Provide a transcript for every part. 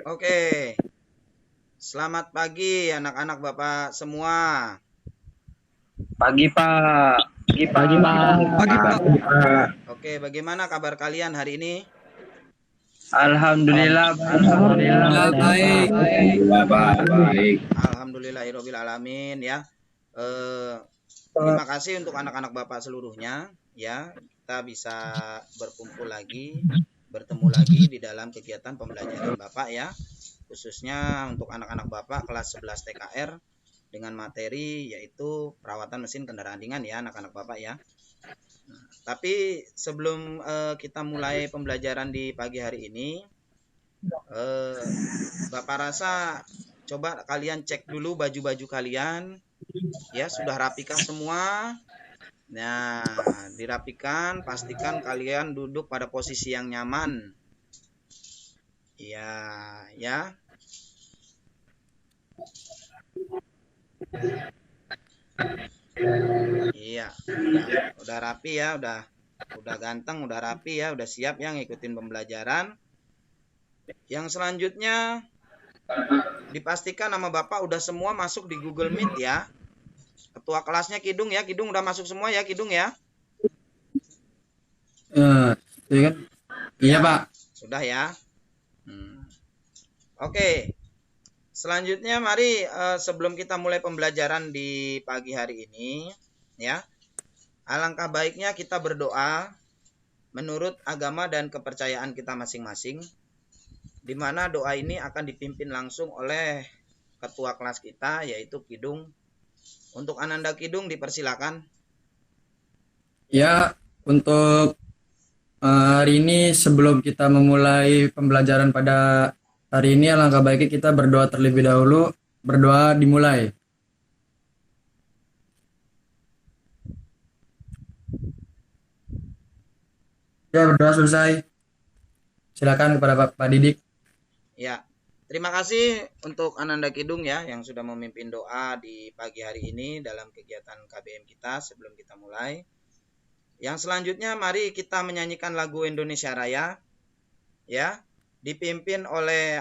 Oke, selamat pagi anak-anak Bapak semua. Pagi Pak. Pagi Pak. Pagi Pak. Oke, bagaimana kabar kalian hari ini? Alhamdulillah. Baik. Baik. Alhamdulillahirobbil alamin ya. Terima kasih untuk anak-anak Bapak seluruhnya ya. Kita bisa berkumpul lagi, bertemu lagi di dalam kegiatan pembelajaran Bapak ya. Khususnya untuk anak-anak Bapak kelas 11 TKR dengan materi yaitu perawatan mesin kendaraan ringan ya anak-anak Bapak ya. Nah, tapi sebelum kita mulai pembelajaran di pagi hari ini, Bapak rasa coba kalian cek dulu baju-baju kalian ya, sudah rapikah semua? Nah, dirapikan, pastikan kalian duduk pada posisi yang nyaman. Iya, ya. Iya, udah rapi ya, udah ganteng, udah rapi ya, udah siap ya ngikutin pembelajaran. Yang selanjutnya dipastikan nama Bapak udah semua masuk di Google Meet ya. Ketua kelasnya Kidung ya, Kidung udah masuk semua ya, Kidung ya. Iya Pak. Sudah ya. Oke. Selanjutnya mari sebelum kita mulai pembelajaran di pagi hari ini ya. Alangkah baiknya kita berdoa menurut agama dan kepercayaan kita masing-masing, di mana doa ini akan dipimpin langsung oleh ketua kelas kita yaitu Kidung. Untuk Ananda Kidung dipersilakan. Ya, untuk hari ini sebelum kita memulai pembelajaran pada hari ini, alangkah baiknya kita berdoa terlebih dahulu. Berdoa dimulai. Ya, berdoa selesai. Silakan kepada Pak Didik. Ya, terima kasih untuk Ananda Kidung ya yang sudah memimpin doa di pagi hari ini dalam kegiatan KBM kita sebelum kita mulai. Yang selanjutnya mari kita menyanyikan lagu Indonesia Raya ya, dipimpin oleh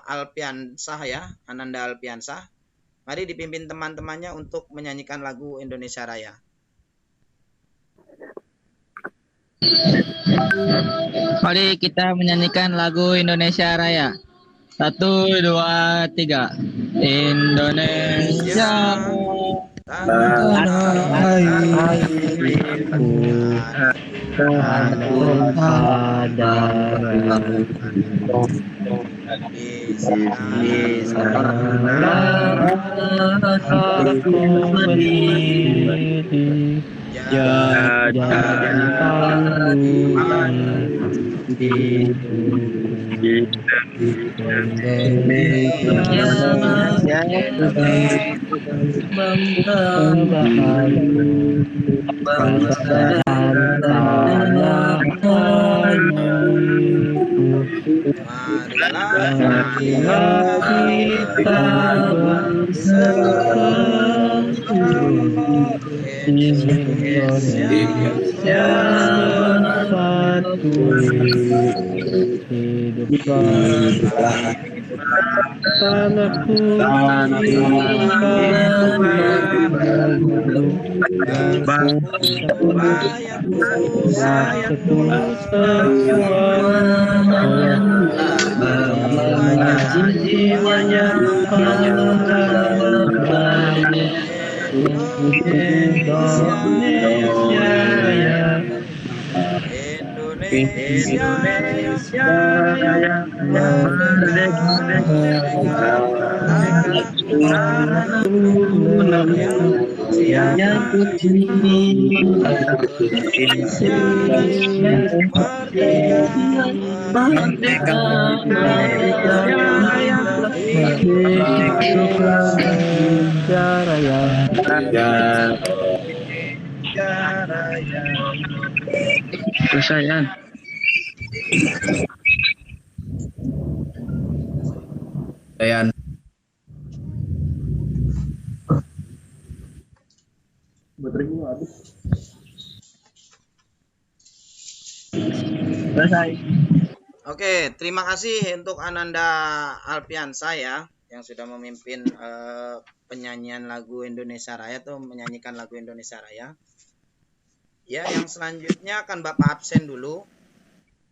Alpiansah ya, Ananda Alpiansah. Mari dipimpin teman-temannya untuk menyanyikan lagu Indonesia Raya. Mari kita menyanyikan lagu Indonesia Raya. 1, 2, 3. Indonesia tanah airku, tanah padaku, di sana aku berdiri, jadi panggung di Indonesia membahayu bangsa dan tanah airku. Marilah kita bersatu, Indonesia bersatu, hiduplah tanahku, jiwanya Indonesia Raya, yang putih, merdeka, Sayang. Dayan. Baterainya habis. Selesai. Oke, terima kasih untuk Ananda Alpiansa ya yang sudah memimpin penyanyian lagu Indonesia Raya atau menyanyikan lagu Indonesia Raya. Ya, yang selanjutnya akan Bapak absen dulu.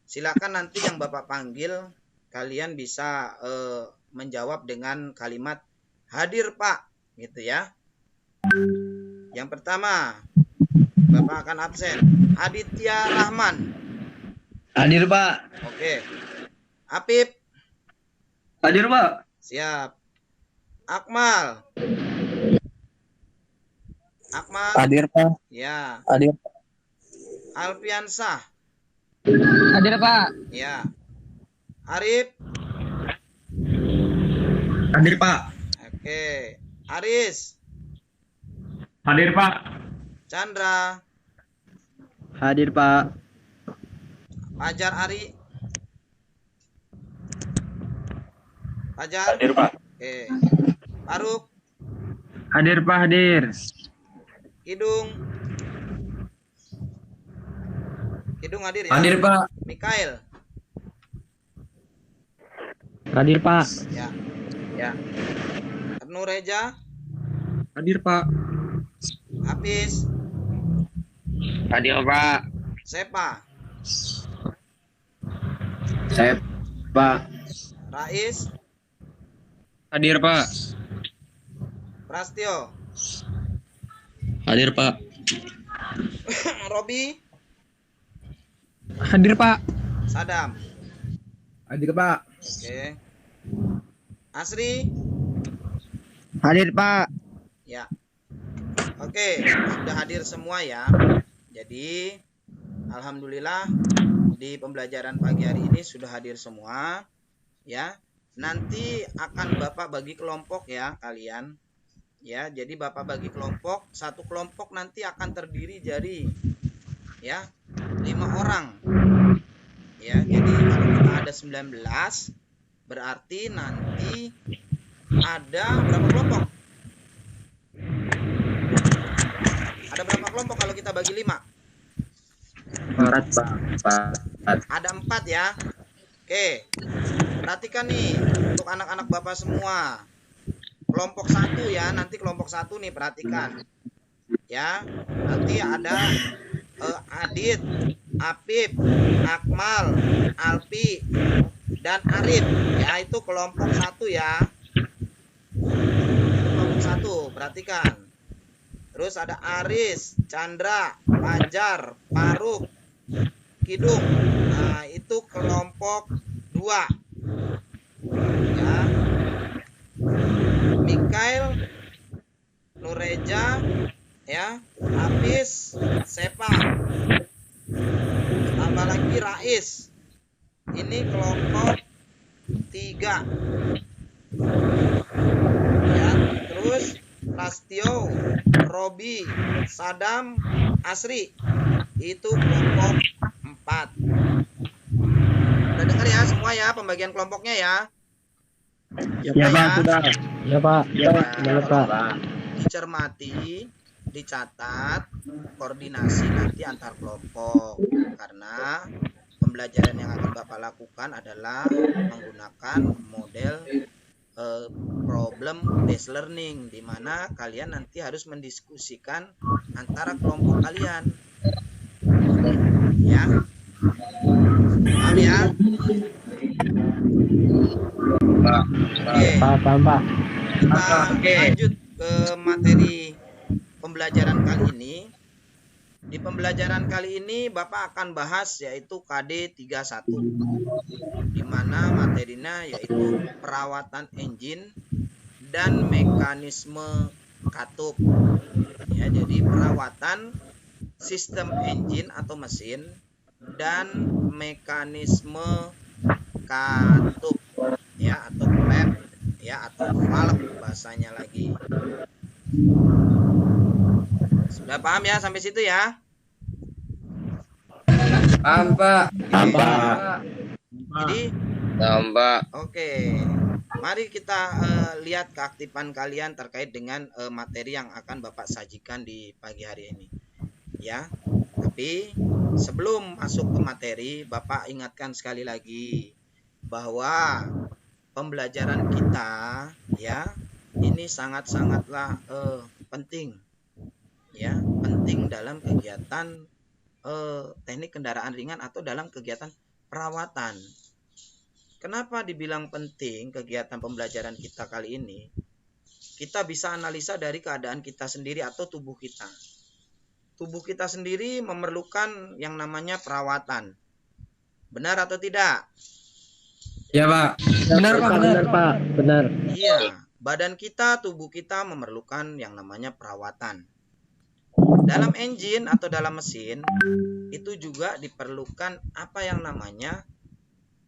Silakan nanti yang Bapak panggil kalian bisa menjawab dengan kalimat hadir Pak, gitu ya. Yang pertama, Bapak akan absen. Aditya Rahman. Hadir, Pak. Oke. Apip. Hadir, Pak. Siap. Akmal. Akmal. Hadir, Pak. Ya. Hadir. Alfiansah. Hadir, Pak. Ya. Arif. Hadir, Pak. Oke. Aris. Hadir, Pak. Chandra. Hadir, Pak. Fajar Ari. Fajar. Hadir, Pak. Oke. Faruk. Hadir, Pak. Hadir. Kidung. Kidung hadir ya. Hadir Pak. Mikael. Hadir, Pak. Ya. Ya. Nureja. Hadir, Pak. Hafiz. Hadir, Pak. Sepa. Saya, Pak. Rais. Hadir, Pak. Prastio. Hadir, Pak. Robi. Hadir, Pak. Sadam. Hadir, Pak. Oke. Asri. Hadir, Pak. Ya. Oke, sudah hadir semua ya. Jadi, alhamdulillah di pembelajaran pagi hari ini sudah hadir semua ya. Nanti akan Bapak bagi kelompok ya kalian. Ya, jadi Bapak bagi kelompok, satu kelompok nanti akan terdiri dari ya 5 orang. Ya, jadi kalau kita ada 19 berarti nanti ada berapa kelompok? Ada berapa kelompok kalau kita bagi 5? 4, Pak. Ada 4 ya. Oke. Perhatikan nih untuk anak-anak Bapak semua. Kelompok 1 ya, nanti kelompok 1 nih perhatikan. Ya. Nanti ada Adit, Apip, Akmal, Alpi, dan Arif. Ya, itu kelompok 1 ya. Kelompok 1, perhatikan. Terus ada Aris, Chandra, Fajar, Faruk, Kidung. Nah, itu kelompok 2. Ya. Mikael, Nureja, ya, Hafiz, Sepa. Tambah lagi Rais. Ini kelompok 3. Ya, terus Prastio, Robi, Sadam, Asri. Itu kelompok 4. Udah dengar ya semua ya pembagian kelompoknya ya. Ya, Pak. Sudah. Ya, Pak. Ya, Pak. Ya, Pak. Dicermati, dicatat, koordinasi nanti antar kelompok. Karena pembelajaran yang akan Bapak lakukan adalah menggunakan model problem based learning, di mana kalian nanti harus mendiskusikan antara kelompok kalian. Ya. Paham ya? Oke. Paham, Pak. Kita lanjut ke materi pembelajaran kali ini. Di pembelajaran kali ini Bapak akan bahas yaitu KD 31, di mana materinya yaitu perawatan engine dan mekanisme katup. Ya, jadi perawatan sistem engine atau mesin dan mekanisme katup ya, atau klep ya, atau valve bahasanya lagi. Sudah paham ya sampai situ ya? Paham Pak. Jadi Tambah. oke. Mari kita lihat keaktifan kalian terkait dengan materi yang akan Bapak sajikan di pagi hari ini. Ya. Tapi sebelum masuk ke materi, Bapak ingatkan sekali lagi bahwa pembelajaran kita ya ini sangat-sangatlah penting ya, penting dalam kegiatan teknik kendaraan ringan atau dalam kegiatan perawatan. Kenapa dibilang penting kegiatan pembelajaran kita kali ini? Kita bisa analisa dari keadaan kita sendiri atau tubuh kita. Tubuh kita sendiri memerlukan yang namanya perawatan. Benar atau tidak? Ya Pak. Benar Pak, benar. Pak. Benar. Iya, badan kita, tubuh kita memerlukan yang namanya perawatan. Dalam engine atau dalam mesin itu juga diperlukan apa yang namanya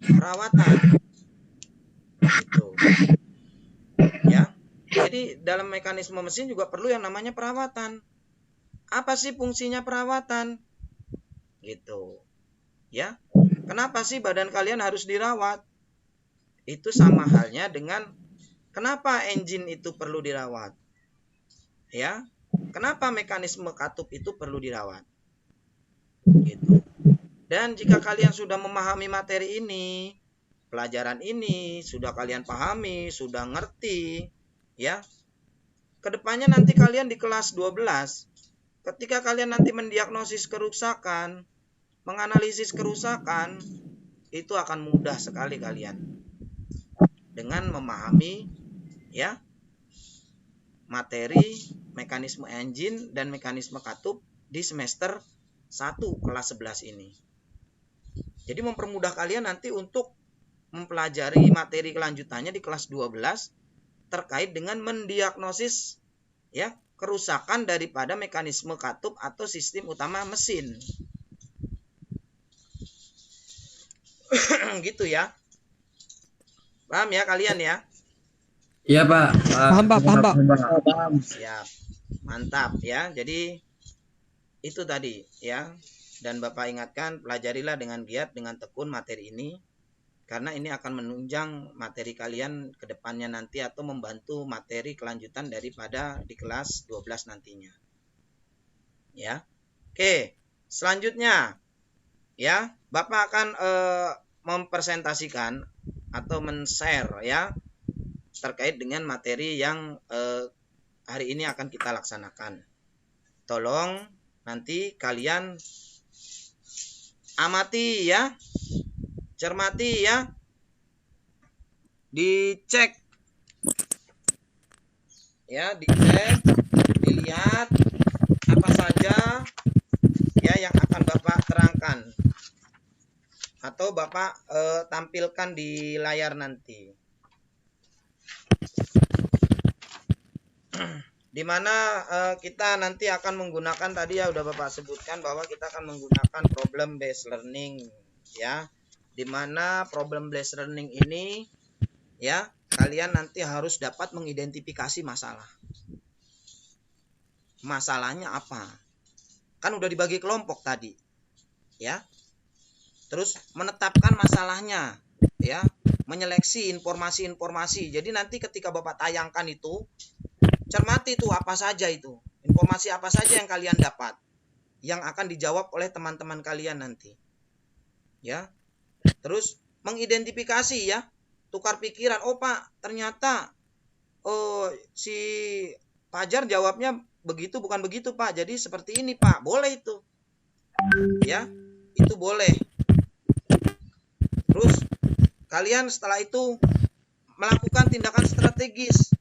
perawatan. Gitu. Ya. Jadi dalam mekanisme mesin juga perlu yang namanya perawatan. Apa sih fungsinya perawatan? Gitu. Ya. Kenapa sih badan kalian harus dirawat? Itu sama halnya dengan kenapa engine itu perlu dirawat? Ya. Kenapa mekanisme katup itu perlu dirawat? Gitu. Dan jika kalian sudah memahami materi ini, pelajaran ini sudah kalian pahami, sudah ngerti, ya. Kedepannya nanti kalian di kelas 12, ketika kalian nanti mendiagnosis kerusakan, menganalisis kerusakan, itu akan mudah sekali kalian dengan memahami ya materi mekanisme engine dan mekanisme katup di semester 1 kelas 11 ini. Jadi mempermudah kalian nanti untuk mempelajari materi kelanjutannya di kelas 12 terkait dengan mendiagnosis ya kerusakan daripada mekanisme katup atau sistem utama mesin. Gitu ya. Paham ya kalian ya? Iya Pak. Paham Pak, paham Pak. Siap. Mantap ya. Jadi itu tadi ya. Dan Bapak ingatkan, pelajarilah dengan giat, dengan tekun materi ini. Karena ini akan menunjang materi kalian ke depannya nanti atau membantu materi kelanjutan daripada di kelas 12 nantinya. Ya. Oke, selanjutnya ya, Bapak akan mempresentasikan atau men-share ya terkait dengan materi yang hari ini akan kita laksanakan. Tolong nanti kalian amati ya, cermati ya, dicek ya, dicek, dilihat apa saja ya yang akan Bapak terangkan atau Bapak tampilkan di layar nanti. Di mana kita nanti akan menggunakan, tadi ya udah Bapak sebutkan bahwa kita akan menggunakan problem based learning ya. Di mana problem based learning ini ya kalian nanti harus dapat mengidentifikasi masalah. Masalahnya apa? Kan udah dibagi kelompok tadi. Ya. Terus menetapkan masalahnya ya, menyeleksi informasi-informasi. Jadi nanti ketika Bapak tayangkan itu, cermati itu apa saja itu. Informasi apa saja yang kalian dapat yang akan dijawab oleh teman-teman kalian nanti. Ya. Terus mengidentifikasi ya, tukar pikiran. Oh Pak, ternyata si Fajar jawabnya begitu, bukan begitu Pak. Jadi seperti ini Pak. Boleh itu. Ya, itu boleh. Terus kalian setelah itu melakukan tindakan strategis.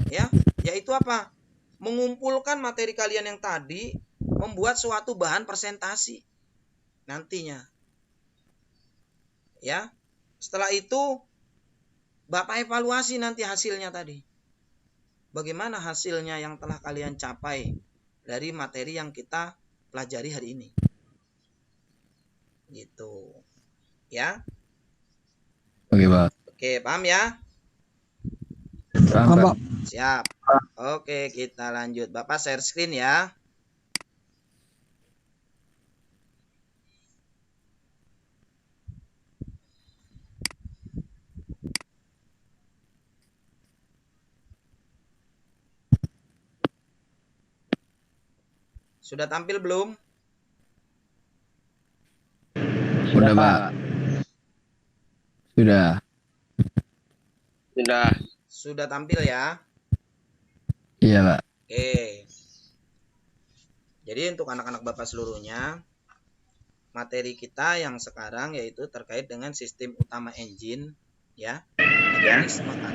Ya, yaitu apa? Mengumpulkan materi kalian yang tadi, membuat suatu bahan presentasi nantinya. Ya. Setelah itu Bapak evaluasi nanti hasilnya tadi. Bagaimana hasilnya yang telah kalian capai dari materi yang kita pelajari hari ini. Gitu. Ya. Oke, Pak. Oke, paham ya? Paham Pak. Siap. Oke, kita lanjut. Bapak share screen ya. Sudah tampil belum? Udah, Pak. Sudah. Sudah tampil ya? Iya, Pak. Oke. Jadi untuk anak-anak Bapak seluruhnya, materi kita yang sekarang yaitu terkait dengan sistem utama engine, ya,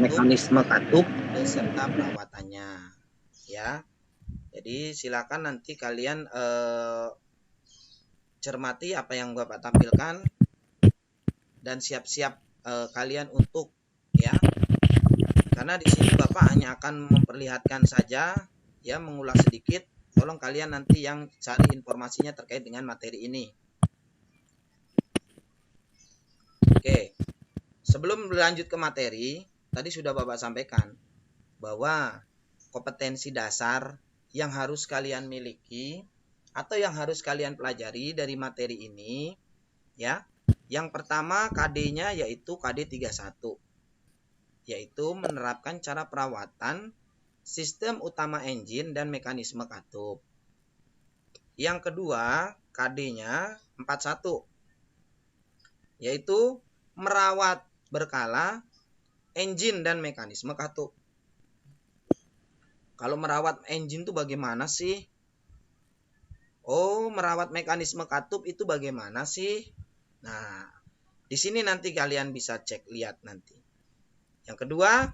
mekanisme katup beserta perawatannya, ya. Jadi silakan nanti kalian cermati apa yang Bapak tampilkan dan siap-siap kalian untuk, ya, karena di sini Bapak hanya akan memperlihatkan saja, ya, mengulas sedikit. Tolong kalian nanti yang cari informasinya terkait dengan materi ini. Oke, sebelum berlanjut ke materi, tadi sudah Bapak sampaikan bahwa kompetensi dasar yang harus kalian miliki atau yang harus kalian pelajari dari materi ini, ya. Yang pertama KD-nya yaitu KD 31, yaitu menerapkan cara perawatan sistem utama engine dan mekanisme katup. Yang kedua, KD-nya 41, yaitu merawat berkala engine dan mekanisme katup. Kalau merawat engine itu bagaimana sih? Oh, merawat mekanisme katup itu bagaimana sih? Nah, di sini nanti kalian bisa cek lihat nanti. Yang kedua,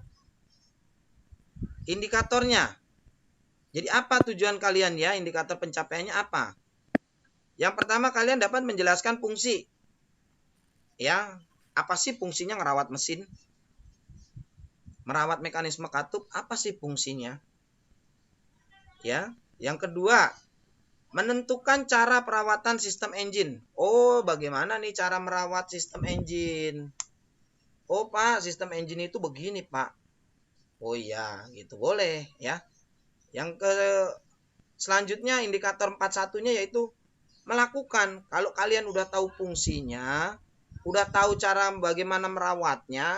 indikatornya. Jadi apa tujuan kalian ya? Indikator pencapaiannya apa? Yang pertama kalian dapat menjelaskan fungsi. Ya, apa sih fungsinya ngerawat mesin? Merawat mekanisme katup, apa sih fungsinya? Ya, yang kedua, menentukan cara perawatan sistem engine. Oh, bagaimana nih cara merawat sistem engine? Oh, Pak, sistem engine itu begini, Pak. Oh iya, gitu boleh ya. Yang selanjutnya indikator 41-nya yaitu melakukan. Kalau kalian udah tahu fungsinya, udah tahu cara bagaimana merawatnya,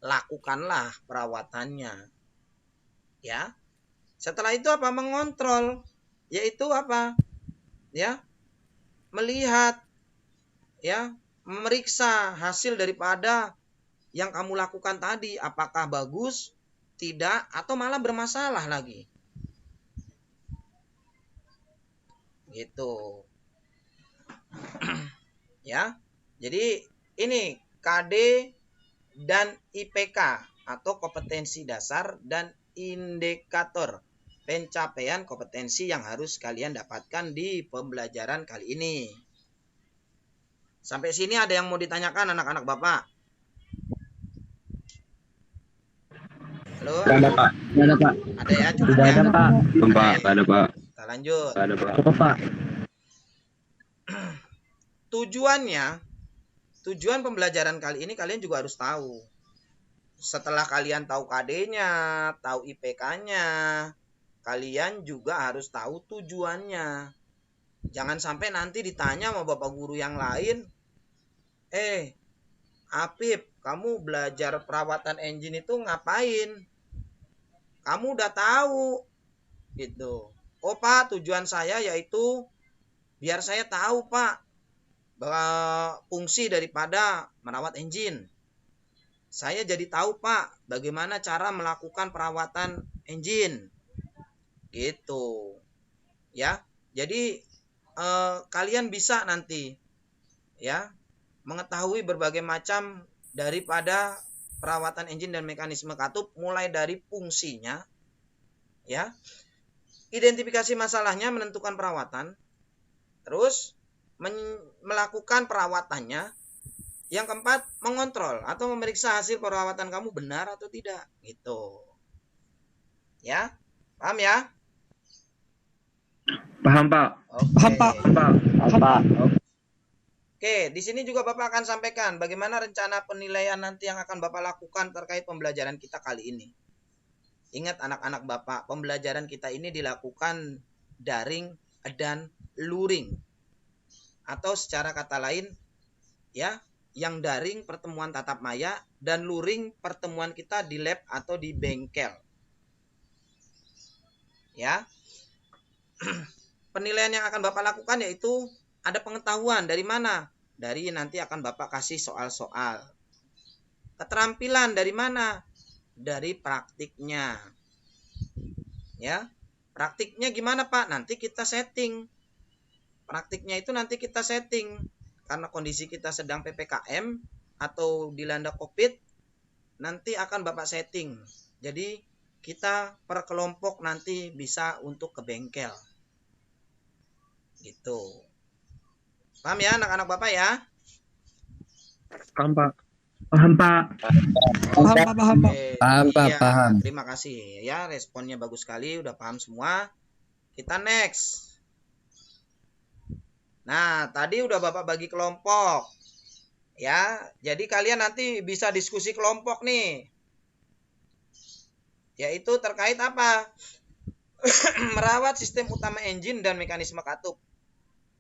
lakukanlah perawatannya. Ya. Setelah itu apa? Mengontrol. Yaitu apa? Ya. Melihat, ya, memeriksa hasil daripada yang kamu lakukan tadi, apakah bagus, tidak, atau malah bermasalah lagi. Gitu. Ya. Jadi ini KD dan IPK atau kompetensi dasar dan indikator pencapaian kompetensi yang harus kalian dapatkan di pembelajaran kali ini. Sampai sini ada yang mau ditanyakan anak-anak Bapak? Halo? Gak ada, Pak. Gak ada, Pak. Ada ya? Cukup Tidak ya? ada, Pak. Pak. Gak ada, Pak. Kita lanjut. Gak ada, Pak. Cukup, Pak. Tujuan pembelajaran kali ini kalian juga harus tahu. Setelah kalian tahu KD-nya, tahu IPK-nya, kalian juga harus tahu tujuannya. Jangan sampai nanti ditanya sama bapak guru yang lain, Apip, kamu belajar perawatan engine itu ngapain? Kamu udah tahu, gitu. Oh Pak, tujuan saya yaitu biar saya tahu Pak bahwa fungsi daripada merawat engine. Saya jadi tahu Pak bagaimana cara melakukan perawatan engine. Gitu. Ya. Jadi kalian bisa nanti ya mengetahui berbagai macam daripada perawatan engine dan mekanisme katup, mulai dari fungsinya, ya, identifikasi masalahnya, menentukan perawatan, terus melakukan perawatannya. Yang keempat, mengontrol atau memeriksa hasil perawatan kamu benar atau tidak, gitu. Ya, paham ya? Paham, Pak. Oke. Paham, Pak. Paham, Pak. Oke, di sini juga Bapak akan sampaikan bagaimana rencana penilaian nanti yang akan Bapak lakukan terkait pembelajaran kita kali ini. Ingat anak-anak Bapak, pembelajaran kita ini dilakukan daring dan luring. Atau secara kata lain, ya, yang daring pertemuan tatap maya dan luring pertemuan kita di lab atau di bengkel. Ya. Penilaian yang akan Bapak lakukan yaitu ada pengetahuan dari mana? dari nanti akan Bapak kasih soal-soal. Keterampilan dari mana? Dari praktiknya. Ya. Praktiknya gimana, Pak? Nanti kita setting. Praktiknya itu nanti kita setting. Karena kondisi kita sedang PPKM atau dilanda Covid, nanti akan Bapak setting. Jadi kita per kelompok nanti bisa untuk ke bengkel. Gitu. Paham ya anak-anak Bapak ya? Paham, Pak. Paham, Pak. Paham, Pak. Paham, Pak. Oke, Paham, Pak, iya, paham. terima kasih ya, responnya bagus sekali, udah paham semua. Kita next. Nah, tadi udah Bapak bagi kelompok. Ya, jadi kalian nanti bisa diskusi kelompok nih. Yaitu terkait apa? Merawat sistem utama engine dan mekanisme katup.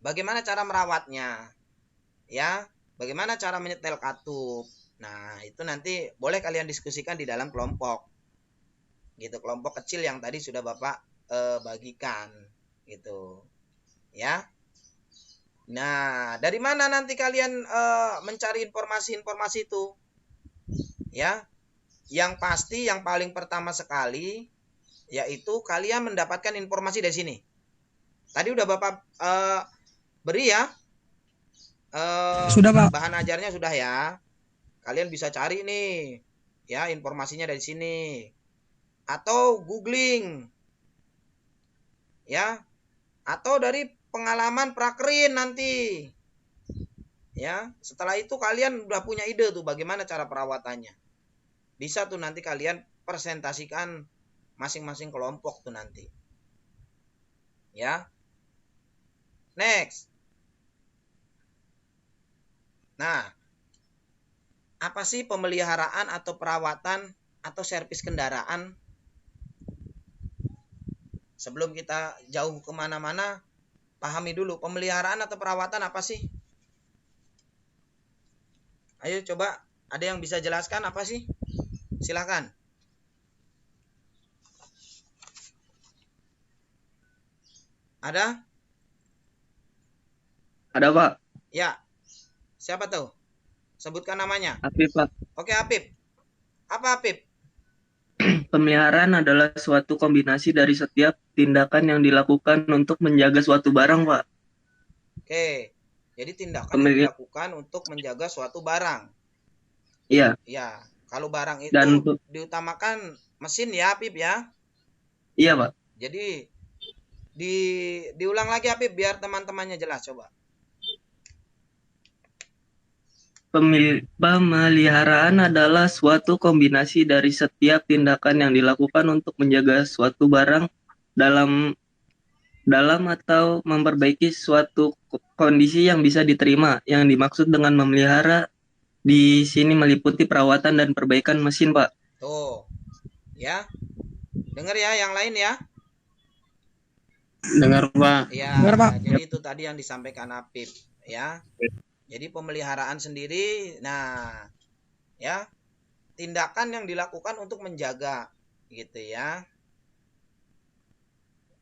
Bagaimana cara merawatnya? Ya, bagaimana cara menyetel katup? Nah, itu nanti boleh kalian diskusikan di dalam kelompok. Gitu, kelompok kecil yang tadi sudah Bapak bagikan gitu. Ya. Nah, dari mana nanti kalian mencari informasi-informasi itu? Ya. Yang pasti yang paling pertama sekali yaitu kalian mendapatkan informasi dari sini. Tadi udah Bapak beri ya. Sudah, Pak. Bahan ajarnya sudah ya. Kalian bisa cari nih ya informasinya dari sini. Atau googling. Ya. Atau dari pengalaman prakerin nanti. Ya, setelah itu kalian udah punya ide tuh bagaimana cara perawatannya. Bisa tuh nanti kalian presentasikan masing-masing kelompok tuh nanti. Ya. Next. Nah, apa sih pemeliharaan atau perawatan atau servis kendaraan? Sebelum kita jauh kemana-mana, pahami dulu pemeliharaan atau perawatan apa sih? Ayo coba, ada yang bisa jelaskan apa sih? Silakan. Ada? Ada, Pak. Ya. Siapa tuh? Sebutkan namanya. Apip, Pak. Oke, Apip. Apa Apip? Pemeliharaan adalah suatu kombinasi dari setiap tindakan yang dilakukan untuk menjaga suatu barang, Pak. Oke. Jadi tindakan yang dilakukan untuk menjaga suatu barang. Iya. Ya. Kalau barang itu Dan diutamakan mesin ya, Apip ya. iya, Pak. Jadi diulang lagi Apip biar teman-temannya jelas coba. Pemeliharaan adalah suatu kombinasi dari setiap tindakan yang dilakukan untuk menjaga suatu barang dalam atau memperbaiki suatu kondisi yang bisa diterima. Yang dimaksud dengan memelihara di sini meliputi perawatan dan perbaikan mesin, Pak. Tuh. Ya. Dengar ya yang lain ya. Dengar, Pak. Ya. Dengar, Pak. Jadi itu tadi yang disampaikan Apip ya. Jadi pemeliharaan sendiri, nah, ya, tindakan yang dilakukan untuk menjaga, gitu ya.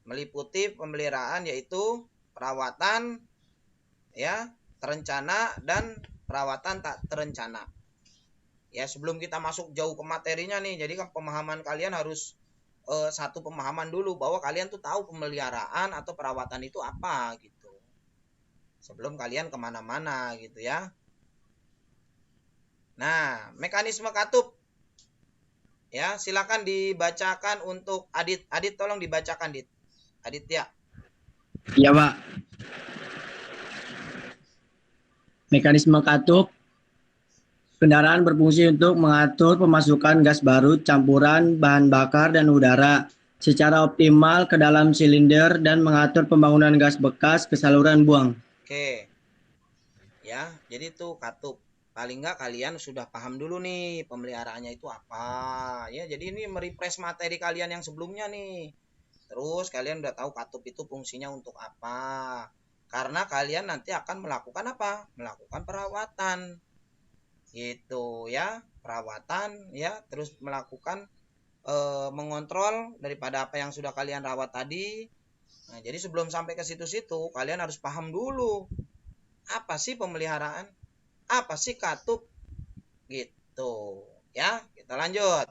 Meliputi pemeliharaan yaitu perawatan, ya, terencana dan perawatan tak terencana. Ya, sebelum kita masuk jauh ke materinya nih, jadi kan pemahaman kalian harus satu pemahaman dulu bahwa kalian tuh tahu pemeliharaan atau perawatan itu apa, gitu. Sebelum kalian kemana-mana gitu ya. Nah, mekanisme katup. Ya, silakan dibacakan untuk Adit. Adit tolong dibacakan, Dit. Adit ya. Iya, Pak. Mekanisme katup. Kendaraan berfungsi untuk mengatur pemasukan gas barut, campuran bahan bakar dan udara secara optimal ke dalam silinder dan mengatur pembangunan gas bekas ke saluran buang. Oke. Ya, jadi itu katup. Paling enggak kalian sudah paham dulu nih pemeliharaannya itu apa. Ya, jadi ini merefresh materi kalian yang sebelumnya nih. Terus kalian udah tahu katup itu fungsinya untuk apa. Karena kalian nanti akan melakukan apa? Melakukan perawatan. Gitu ya, perawatan ya, terus melakukan mengontrol daripada apa yang sudah kalian rawat tadi. Nah, jadi sebelum sampai ke situ-situ, kalian harus paham dulu Apa sih pemeliharaan? Apa sih katup? Gitu. Ya, kita lanjut.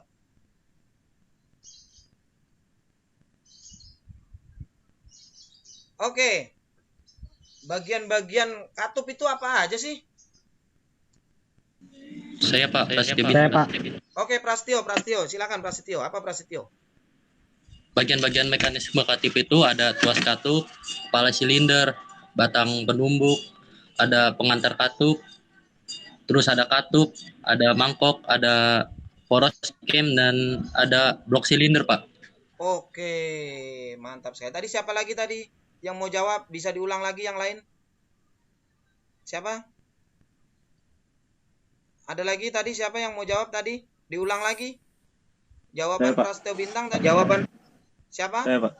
Oke. Bagian-bagian katup itu apa aja sih? Saya Pak, Prasetyo Saya Bintang. Pak. Oke, Prasetyo, silakan Prasetyo. Apa Prasetyo? Bagian-bagian mekanisme katup itu ada tuas katup, kepala silinder, batang penumbuk, ada pengantar katup, terus ada katup, ada mangkok, ada poros cam, dan ada blok silinder Pak. Oke, mantap sekali. Tadi siapa lagi tadi yang mau jawab? Bisa diulang lagi yang lain? Siapa? Ada lagi tadi siapa yang mau jawab tadi? Diulang lagi. Jawaban Prasetyo Bintang tadi. Jawaban siapa? Saya Pak.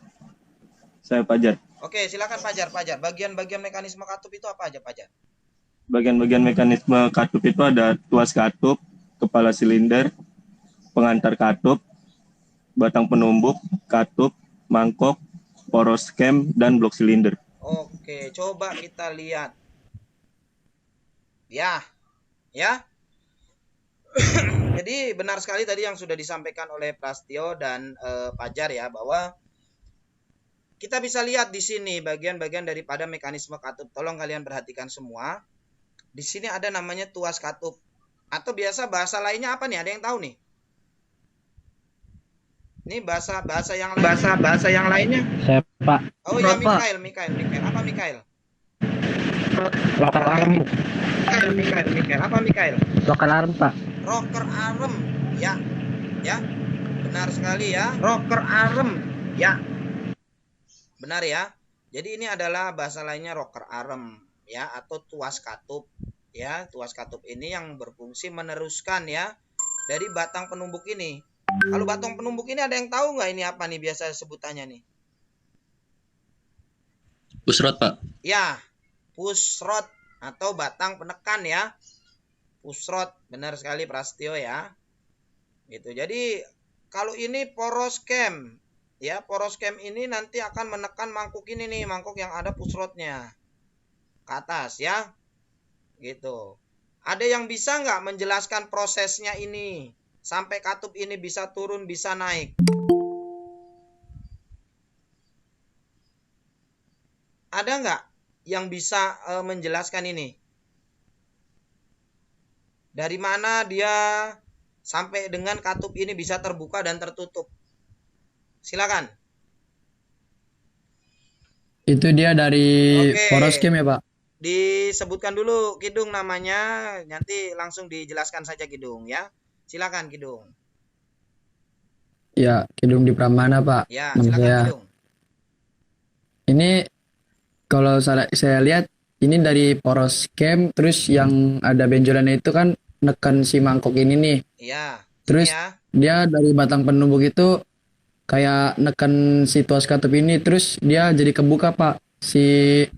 Saya Pajar. Oke, silakan Pajar. Bagian-bagian mekanisme katup itu apa aja, Pajar? Bagian-bagian mekanisme katup itu ada tuas katup, kepala silinder, pengantar katup, batang penumbuk, katup, mangkok, poros cam, dan blok silinder. Oke, coba kita lihat. Ya. Jadi benar sekali tadi yang sudah disampaikan oleh Prasetyo dan Pajar ya, bahwa kita bisa lihat di sini bagian-bagian daripada mekanisme katup. Tolong kalian perhatikan semua. Di sini ada namanya tuas katup. Atau bahasa lainnya apa nih? Ada yang tahu nih? Ini bahasa yang lain. Bahasa yang lainnya. Saya Pak. Oh iya, Mikael. Apa Mikael? Rocker arm. Mikael. Apa Mikael? Rocker arm Pak. Rocker arm. Ya. Benar sekali ya. Rocker arm. Ya. Benar ya. Jadi ini adalah bahasa lainnya rocker arm ya, atau tuas katup ya. Tuas katup ini yang berfungsi meneruskan ya dari batang penumbuk ini. Kalau batang penumbuk ini ada yang tahu nggak ini apa nih biasa sebutannya nih? Pusrod Pak. Ya, pusrod atau batang penekan ya. Pusrod, benar sekali Prasetyo ya. Gitu. Jadi kalau ini poros cam ya, poros cam ini nanti akan menekan mangkuk ini nih, mangkuk yang ada pusrodnya ke atas ya. Gitu. Ada yang bisa nggak menjelaskan prosesnya ini sampai katup ini bisa turun, bisa naik? Ada nggak yang bisa menjelaskan ini? Dari mana dia sampai dengan katup ini bisa terbuka dan tertutup? Silakan. Itu dia dari poros cam ya Pak? Disebutkan dulu Kidung namanya, nanti langsung dijelaskan saja Kidung ya. Silakan Kidung. Ya, Kidung di Pramana Pak. Ya, silakan Kidung. Ini kalau saya lihat ini dari poros cam, terus yang ada benjolannya itu kan neken si mangkok ini nih. Iya. Terus ya. dia dari batang penumbuk itu kayak neken si tuas katup ini, terus dia jadi kebuka Pak. Si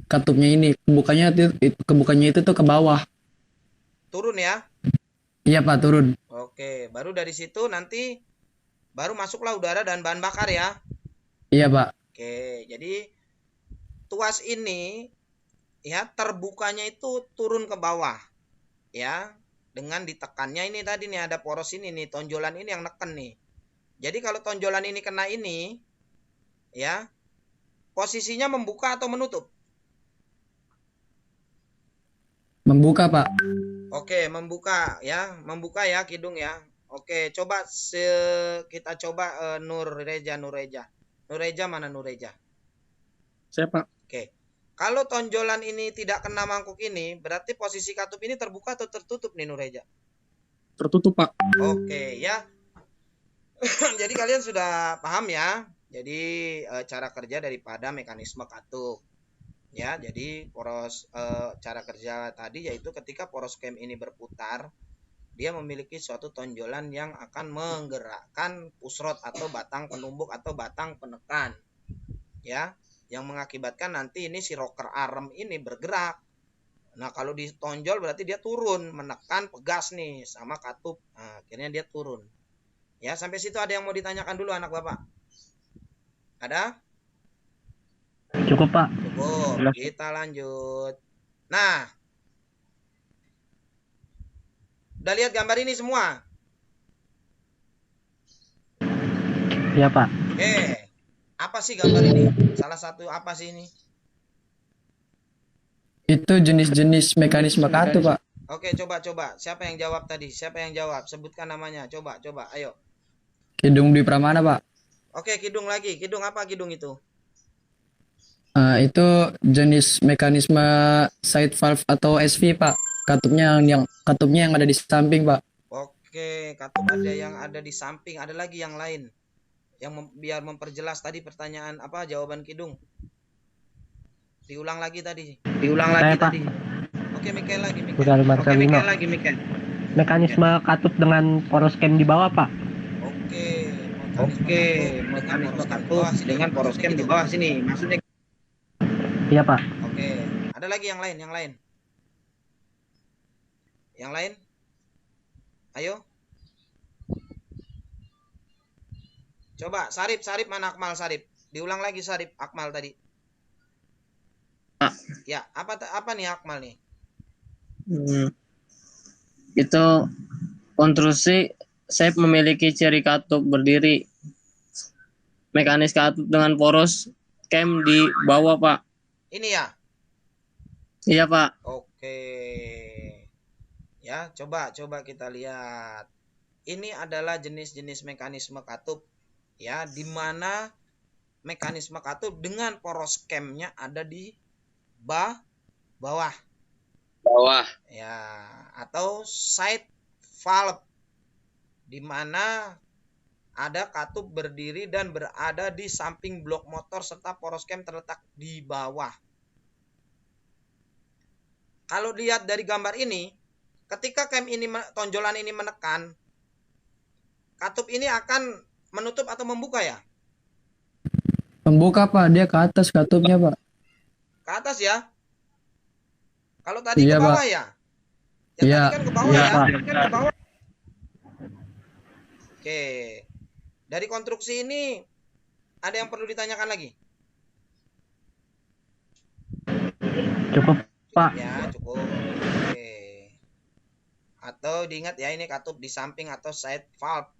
katupnya ini kebukannya itu tuh ke bawah. Turun ya? Iya Pak, turun. Oke, baru dari situ nanti baru masuklah udara dan bahan bakar ya. Iya Pak. Oke, jadi tuas ini ya terbukanya itu turun ke bawah ya, dengan ditekannya ini tadi nih, ada poros ini nih, tonjolan ini yang neken nih. Jadi kalau tonjolan ini kena ini ya, posisinya membuka atau menutup? Membuka Pak. Oke, membuka ya Kidung ya. Oke, coba kita coba Nureja mana Nureja? Saya Pak. Oke. Kalau tonjolan ini tidak kena mangkuk ini, berarti posisi katup ini terbuka atau tertutup nih Nureja? Tertutup Pak. Oke ya. Jadi kalian sudah paham ya. Jadi cara kerja daripada mekanisme katup. Ya, jadi cara kerja tadi yaitu ketika poros cam ini berputar, dia memiliki suatu tonjolan yang akan menggerakkan pusrod atau batang penumbuk atau batang penekan. Ya, yang mengakibatkan nanti ini si rocker arm ini bergerak. Nah, kalau ditonjol berarti dia turun, menekan pegas nih sama katup. Nah, akhirnya dia turun. Ya, sampai situ ada yang mau ditanyakan dulu anak Bapak? Ada? Cukup Pak. Cukup. Kita lanjut. Nah, Udah lihat gambar ini semua? Iya Pak. Oke. Apa sih gambar ini? Salah satu apa sih ini? Itu jenis-jenis mekanisme katup, Pak. Oke, coba. Siapa yang jawab tadi? Siapa yang jawab? Sebutkan namanya. Coba. Ayo. Kidung Dwi Pramana, Pak. Oke, Kidung lagi. Kidung apa Kidung itu? Itu jenis mekanisme side valve atau SV, Pak. Katupnya yang ada di samping, Pak. Oke, katup ada yang ada di samping. Ada lagi yang lain. Biar memperjelas tadi pertanyaan apa jawaban Kidung. Diulang lagi tadi. Saya, Pak. Oke, Mikael lagi. Bukan Marcelino. Mekanisme katup dengan poros cam di bawah, Pak. Oke, mekanisme katup dengan poros cam di bawah sini. Maksudnya. Iya, Pak. Oke, ada lagi yang lain. Yang lain? Ayo. Coba, Sarip mana Akmal Sarip? Diulang lagi Sarip, Akmal tadi. Ya, apa nih Akmal nih? Itu konstruksi shape memiliki ciri katup berdiri. Mekanis katup dengan poros cam di bawah, Pak. Ini ya? Iya, Pak. Oke. Ya, coba kita lihat. Ini adalah jenis-jenis mekanisme katup ya, di mana mekanisme katup dengan poros cam-nya ada di bawah. Ya, atau side valve di mana ada katup berdiri dan berada di samping blok motor serta poros cam terletak di bawah. Kalau lihat dari gambar ini, ketika cam ini tonjolan ini menekan, katup ini akan menutup atau membuka ya? Membuka, Pak. Dia ke atas katupnya, Pak. Ke atas ya? Kalau tadi Iya, ke bawah Pak. ya? Yang Iya. tadi kan ke bawah Iya, ya? Pak. Oke. Dari konstruksi ini ada yang perlu ditanyakan lagi? Cukup, Pak. Ya, cukup. Oke. Atau diingat ya, ini katup di samping atau side valve.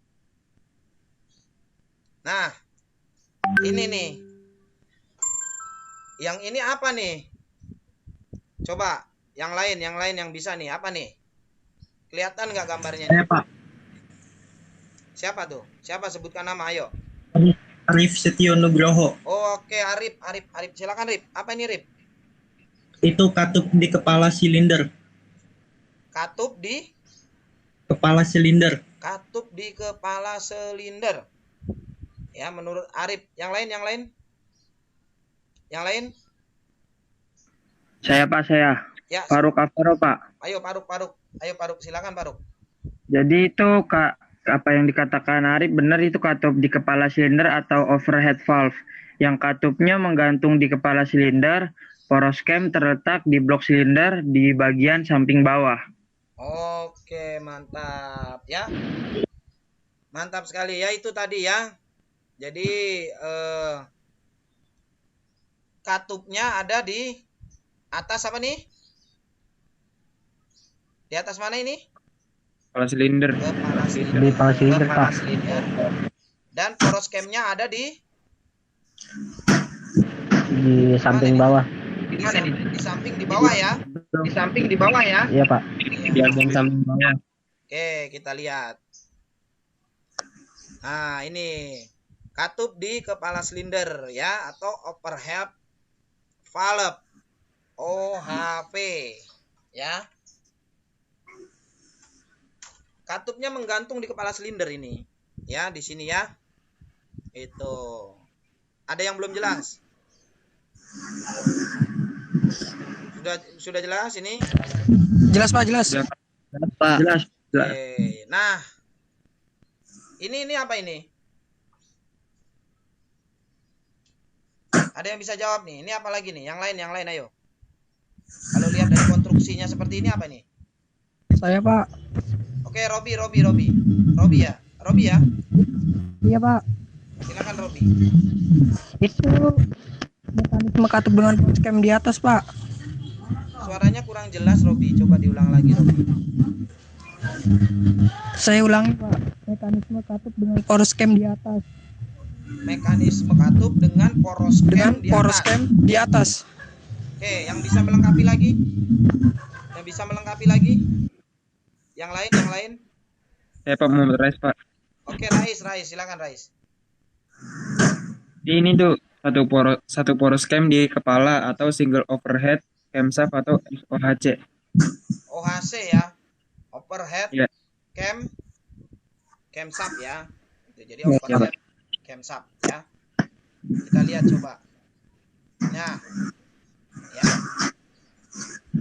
Nah, ini nih. Yang ini apa nih? Coba, yang lain yang bisa nih, apa nih? Kelihatan nggak gambarnya? Saya, Pak. Siapa tuh? Siapa sebutkan nama, ayo. Arif Setio Nugroho. Oh, oke, Arif. Silakan Arif. Apa ini Arif? Itu katup di kepala silinder. Katup di Kepala silinder. Ya, menurut Arif. Yang lain? Saya, Pak, Ya, Faruk Afaro, Pak. ayo Paruk. Silakan Paruk. Jadi itu apa yang dikatakan Arif benar, itu katup di kepala silinder atau overhead valve. Yang katupnya menggantung di kepala silinder, poros cam terletak di blok silinder di bagian samping bawah. Oke, mantap ya. Mantap sekali ya, itu tadi ya. Jadi katupnya ada di atas apa nih? Di atas mana ini? Kepala silinder. Di kepala silinder, Pak. Dan poros cam-nya ada di samping bawah. di samping di bawah ya. Iya, Pak. Di bagian samping bawah. Oke, kita lihat. Nah, ini katup di kepala silinder ya, atau overhead valve. OHV ya. Katupnya menggantung di kepala silinder ini. Ya, di sini ya. Itu. Ada yang belum jelas? Sudah jelas ini? Jelas, Pak, jelas. Pak. Jelas. Oke. Nah. Ini apa ini? Ada yang bisa jawab nih? Ini apa lagi nih? Yang lain ayo. Kalau lihat dari konstruksinya seperti ini apa nih? Saya, Pak. Oke, Robi ya. Robi ya. Iya, Pak. Silakan Robi. Itu mekanisme katup dengan poros cam di atas, Pak. Suaranya kurang jelas Robi. Coba diulang lagi Robi. Saya ulangi Pak, mekanisme katup dengan poros cam di atas. Mekanisme katup dengan poros cam di Poros atas. cam di atas. Oke, yang bisa melengkapi lagi? Yang bisa melengkapi lagi? Yang lain? Pak Muhammad Rais, Pak. Oke, Rais, silakan Rais. Ini tuh satu poros cam di kepala atau single overhead cam shaft atau OHC. OHC ya. Overhead Iya. cam shaft ya. Itu jadi Iya, overhead cam shaft ya. Kita lihat coba. Nah. Ya.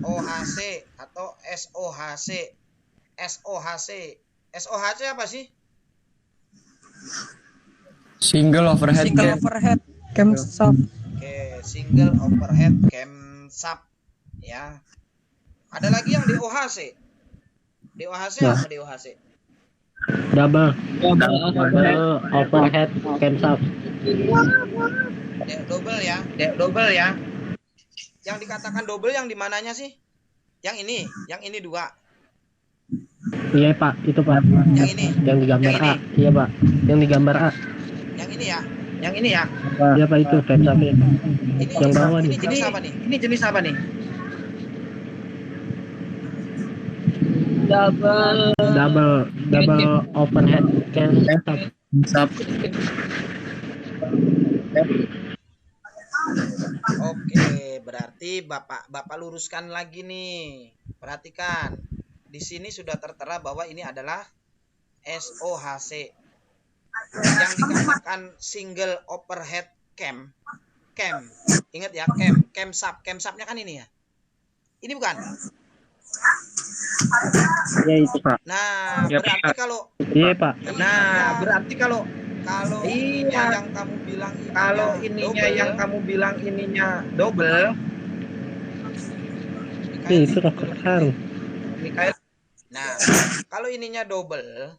OHC atau SOHC. SOHC apa sih? Single overhead Single cam. overhead cam shaft. Oke, single overhead cam shaft ya. Ada lagi yang DOHC. DOHC apa DOHC? Double overhead cam shaft. Double ya. Yang dikatakan double yang di mananya sih? Yang ini dua. Iya Pak, itu Pak. Yang ini. Yang di gambar A. Iya Pak. Yang di gambar A. Yang ini ya. Iya Pak, itu cam shaft. Ini Yang bawah ini nih. jenis apa nih? Ini jenis apa nih? Double overhead cam shaft. Oke, berarti Bapak luruskan lagi nih. Perhatikan. Di sini sudah tertera bahwa ini adalah SOHC. Yang dikatakan single overhead cam. Ingat ya, cam shaft-nya kan ini ya. Ini bukan? Iya itu Pak. Nah, Ya, berarti Pak. kalau Iya Pak. ininya yang kamu bilang ininya double. Itu rocker harum. Nah, kalau ininya double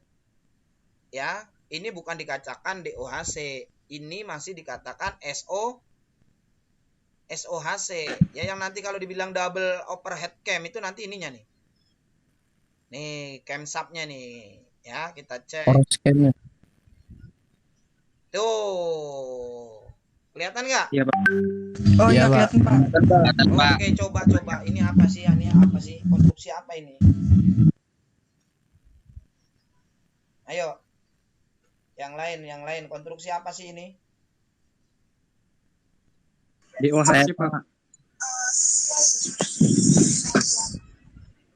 ya, ini bukan dikatakan DOHC. Ini masih dikatakan SOHC. Ya, yang nanti kalau dibilang double overhead cam itu nanti ininya nih. Nih, cam shaft-nya nih. Ya, kita cek. Poros camnya. Tuh. Kelihatan nggak? Iya, Pak. Oh iya, Iya, Pak. kelihatan Pak. Oke, coba. Ini apa sih? Konstruksi apa ini? Ayo. Yang lain. Konstruksi apa sih ini? DOHC, Pak.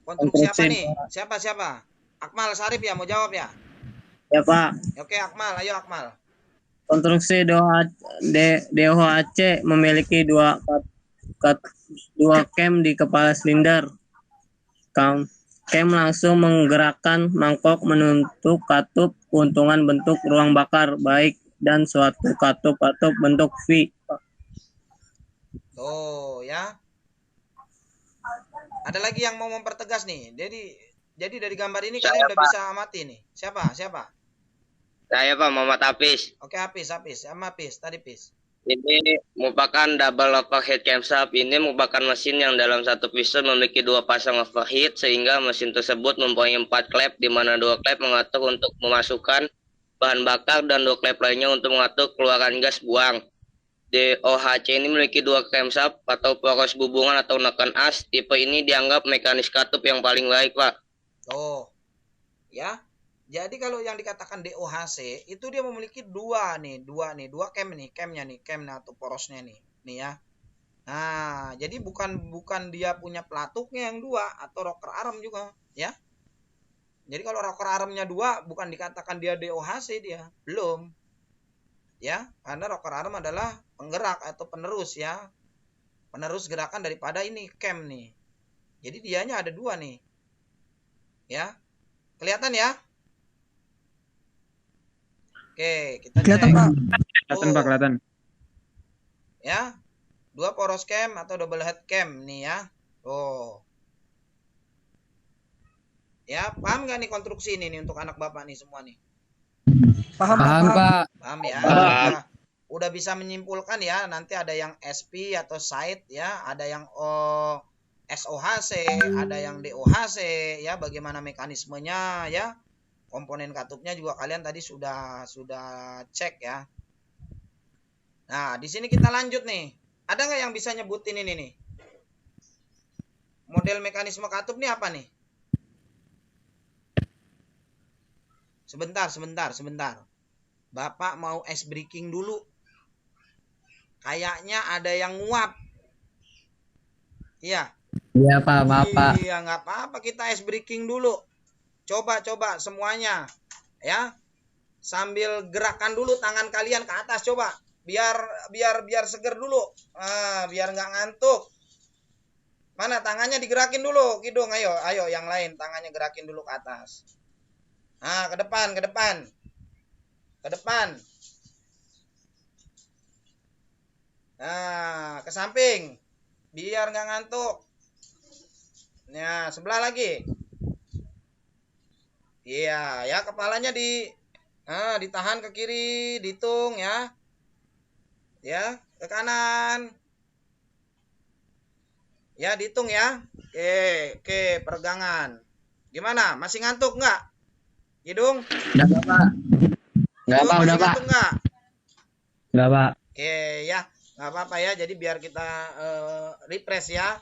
Konstruksi apa nih? Siapa? Akmal Sarip ya, mau jawab ya? Ya Pak, Oke, Akmal. Ayo, Akmal. konstruksi DOHC memiliki dua cam di kepala silinder. Cam langsung menggerakkan mangkok menutup katup keuntungan bentuk ruang bakar baik dan suatu katup bentuk V. Tuh, ya. Ada lagi yang mau mempertegas nih. Jadi dari gambar ini kalian udah bisa amati nih. Siapa? Saya Pak Muhammad Hafiz. Oke, Hafiz. Sama Hafiz. Tadi Hafiz. Ini merupakan double overhead cam shaft. Ini merupakan mesin yang dalam satu piston memiliki dua pasang overhead sehingga mesin tersebut mempunyai 4 klep di mana 2 klep mengatur untuk memasukkan bahan bakar dan 2 klep lainnya untuk mengatur keluaran gas buang. DOHC ini memiliki 2 cam shaft atau poros hubungan atau nekan as. Tipe ini dianggap mekanis katup yang paling baik, Pak. Tuh. Ya. Jadi kalau yang dikatakan DOHC itu dia memiliki dua camnya nih, camnya atau porosnya nih ya. Nah, jadi bukan dia punya pelatuknya yang 2 atau rocker arm juga, ya. Jadi kalau rocker armnya 2 bukan dikatakan dia DOHC dia, belum. Ya, karena rocker arm adalah penggerak atau penerus ya. Penerus gerakan daripada ini cam nih. Jadi dianya ada 2 nih. Ya. Kelihatan ya? Oke, kita Kelihatan cek. Pak. Kelihatan. Ya. 2 poros cam atau double head cam nih ya. Tuh. Ya, paham nggak nih konstruksi ini nih untuk anak Bapak nih semua nih? Paham Pak. Paham ya? Paham. Udah bisa menyimpulkan ya, nanti ada yang SP atau side ya, ada yang SOHC, ada yang DOHC, ya bagaimana mekanismenya ya. Komponen katupnya juga kalian tadi sudah cek ya. Nah, di sini kita lanjut nih. Ada nggak yang bisa nyebutin ini nih? Model mekanisme katup nih apa nih? Sebentar. Bapak mau ice breaking dulu. Kayaknya ada yang nguap. Iya. Iya Pak, maaf Pak. Iya, nggak apa-apa, kita ice breaking dulu. Coba semuanya. Ya. Sambil gerakan dulu tangan kalian ke atas, coba. Biar seger dulu. Biar nggak ngantuk. Mana tangannya digerakin dulu, Kidung, ayo yang lain tangannya gerakin dulu ke atas. Nah, ke depan. Nah, ke samping. Biar nggak ngantuk. Nah, sebelah lagi. Iya, ya kepalanya ditahan ke kiri, dihitung ya. Ya, ke kanan. Ya, dihitung ya. Oke, peregangan. Gimana? Masih ngantuk nggak? Hidung? Udah Pak. Enggak Pak, udah Pak. Nggak? Enggak Pak. Oke, ya. Nggak apa-apa ya. Jadi biar kita refresh ya.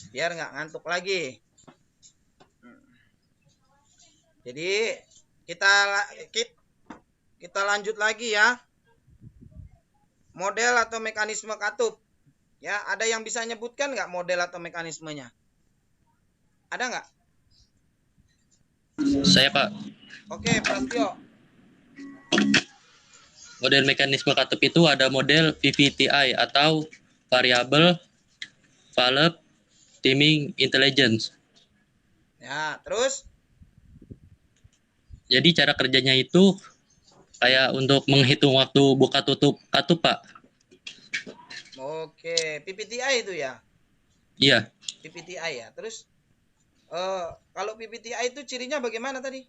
Biar nggak ngantuk lagi. Jadi kita lanjut lagi ya. Model atau mekanisme katup. Ya, ada yang bisa nyebutkan nggak model atau mekanismenya? Ada nggak? Saya Pak. Oke, Prastio. Model mekanisme katup itu ada model VVTI atau Variable Valve Timing Intelligence. Ya, terus? Jadi cara kerjanya itu kayak untuk menghitung waktu buka tutup katup, Pak. Oke, PPTI itu ya? Iya. PPTI ya. Terus kalau PPTI itu cirinya bagaimana tadi?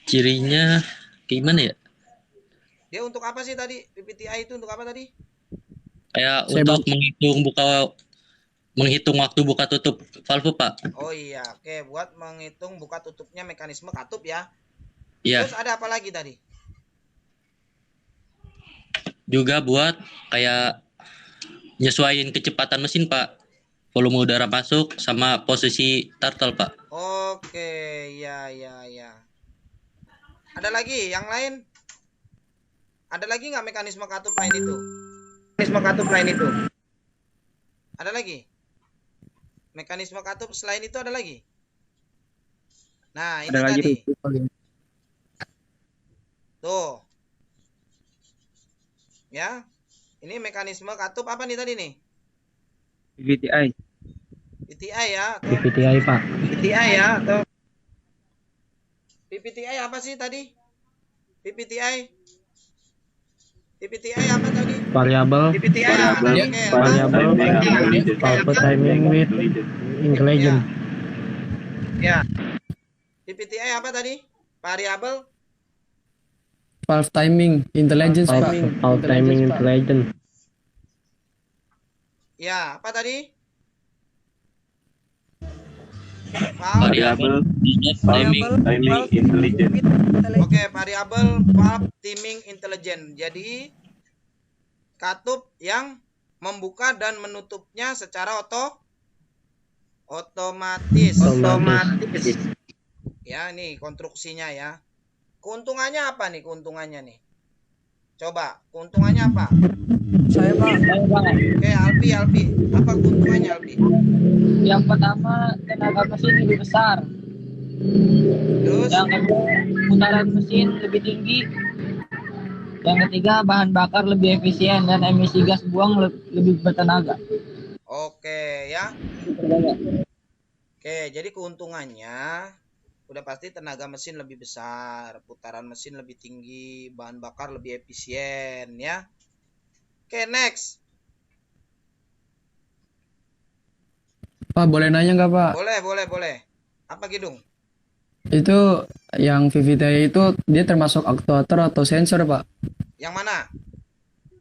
Cirinya gimana ya? Dia untuk apa sih tadi? PPTI itu untuk apa tadi? Kayak untuk menghitung waktu buka tutup valve, Pak. Oh iya, oke, buat menghitung buka tutupnya mekanisme katup ya. Iya. Terus ada apa lagi tadi? Juga buat kayak nyesuaiin kecepatan mesin, Pak. Volume udara masuk sama posisi turtle, Pak. Oke, ya. Ada lagi yang lain? Ada lagi nggak mekanisme katup lain itu? Ada lagi? Mekanisme katup selain itu ada lagi? Nah, ini Ada tadi. lagi. Tuh. Ya. Ini mekanisme katup apa nih tadi nih? VVTI. PPTI ya? PPTI Pak. PPTI ya? Atau PPTI apa sih tadi? PPTI apa tadi? Variable. PPTI apa tadi? Valve Timing with Intelligence. Ya. PPTI apa tadi? Variable Valve Timing Intelligence Pak. Valve Timing Intelligence. ya, apa tadi? Variable timing intelligence. Oke, variabel valve timing intelligent. Jadi katup yang membuka dan menutupnya secara otomatis. Ya, nih konstruksinya ya. Keuntungannya apa nih keuntungannya nih? Coba, keuntungannya apa? Saya Pak. Oke, Alpi. Apa keuntungannya, Alpi? Yang pertama, tenaga mesin lebih besar. Terus? Yang kedua, putaran mesin lebih tinggi. Yang ketiga, bahan bakar lebih efisien dan emisi gas buang lebih bertenaga. Oke, ya. Oke, jadi keuntungannya udah pasti tenaga mesin lebih besar, putaran mesin lebih tinggi, bahan bakar lebih efisien, ya. Oke, next. Pak, boleh nanya nggak Pak? Boleh. Apa Kidung? Itu yang VVTI itu dia termasuk aktuator atau sensor Pak? Yang mana?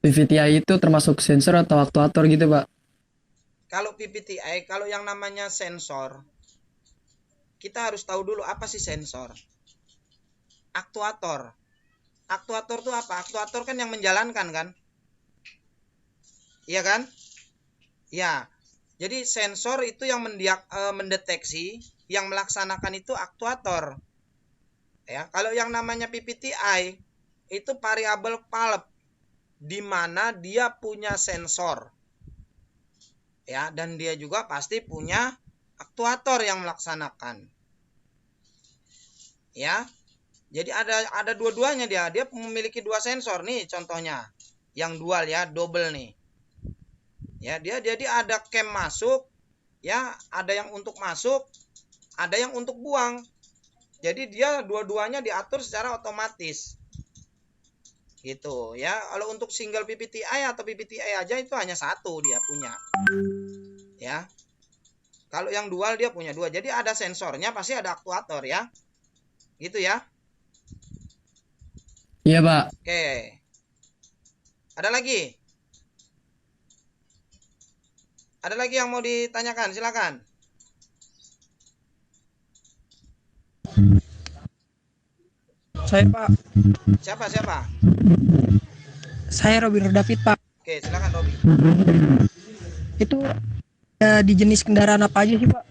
PVTi itu termasuk sensor atau aktuator gitu, Pak? Kalau PVTi, kalau yang namanya sensor, kita harus tahu dulu apa sih sensor. Aktuator. Aktuator itu apa? Aktuator kan yang menjalankan kan? Iya kan? Ya. Jadi sensor itu yang mendeteksi, yang melaksanakan itu aktuator. Ya, kalau yang namanya PVTi itu variable pulp, di mana dia punya sensor. Ya, dan dia juga pasti punya aktuator yang melaksanakan. Ya. Jadi ada dua-duanya dia. Dia memiliki dua sensor nih contohnya. Yang dual ya, double nih. Ya, dia jadi ada cam masuk, ya, ada yang untuk masuk, ada yang untuk buang. Jadi dia dua-duanya diatur secara otomatis. Gitu ya. Kalau untuk single PVTi atau PVTi aja itu hanya satu dia punya. Ya. Kalau yang dual dia punya dua. Jadi ada sensornya, pasti ada aktuator ya. Gitu ya. Iya, Pak. Oke. Ada lagi? Ada lagi yang mau ditanyakan? Silakan. Saya Pak, Siapa? saya Robin David Pak. Oke, silakan Robi. Itu di jenis kendaraan apa aja sih Pak?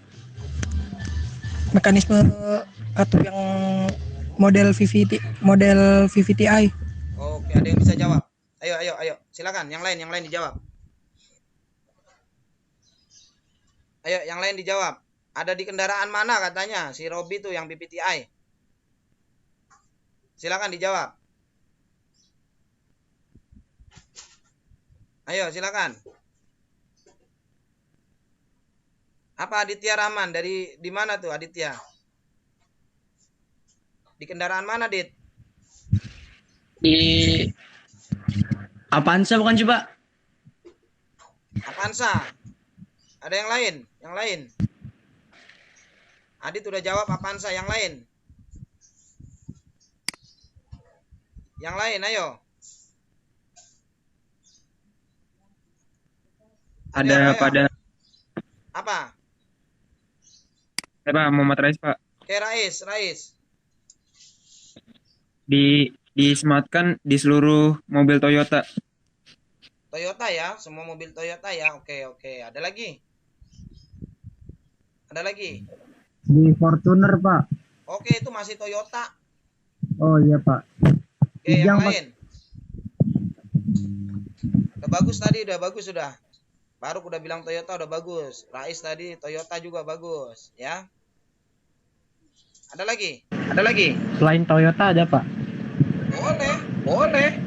Mekanisme atau yang model VVTi. Oke, ada yang bisa jawab? Ayo. Silakan, yang lain dijawab. Ayo, yang lain dijawab. Ada di kendaraan mana katanya si Robi tuh yang PVTi? Silakan dijawab. Ayo, silakan. Apa Aditya Rahman di mana tuh Aditya? Di kendaraan mana, Dit? Di Avanza bukan sih, Pak? Avanza. Ada yang lain? Yang lain? Adit udah jawab Avanza, yang lain? Yang lain, ayo. Ada ayo. pada Apa? Pak Muhammad Rais, Pak. Oke, Rais. Disematkan di seluruh mobil Toyota. Toyota ya, semua mobil Toyota ya. Oke. Ada lagi? Di Fortuner, Pak. Oke, itu masih Toyota. Oh iya, Pak. Oke, yang Kijang, Pak. lain. Udah bagus tadi, sudah. Baru udah bilang Toyota udah bagus. Rais tadi Toyota juga bagus, ya. Ada lagi? Selain Toyota ada, Pak. Boleh.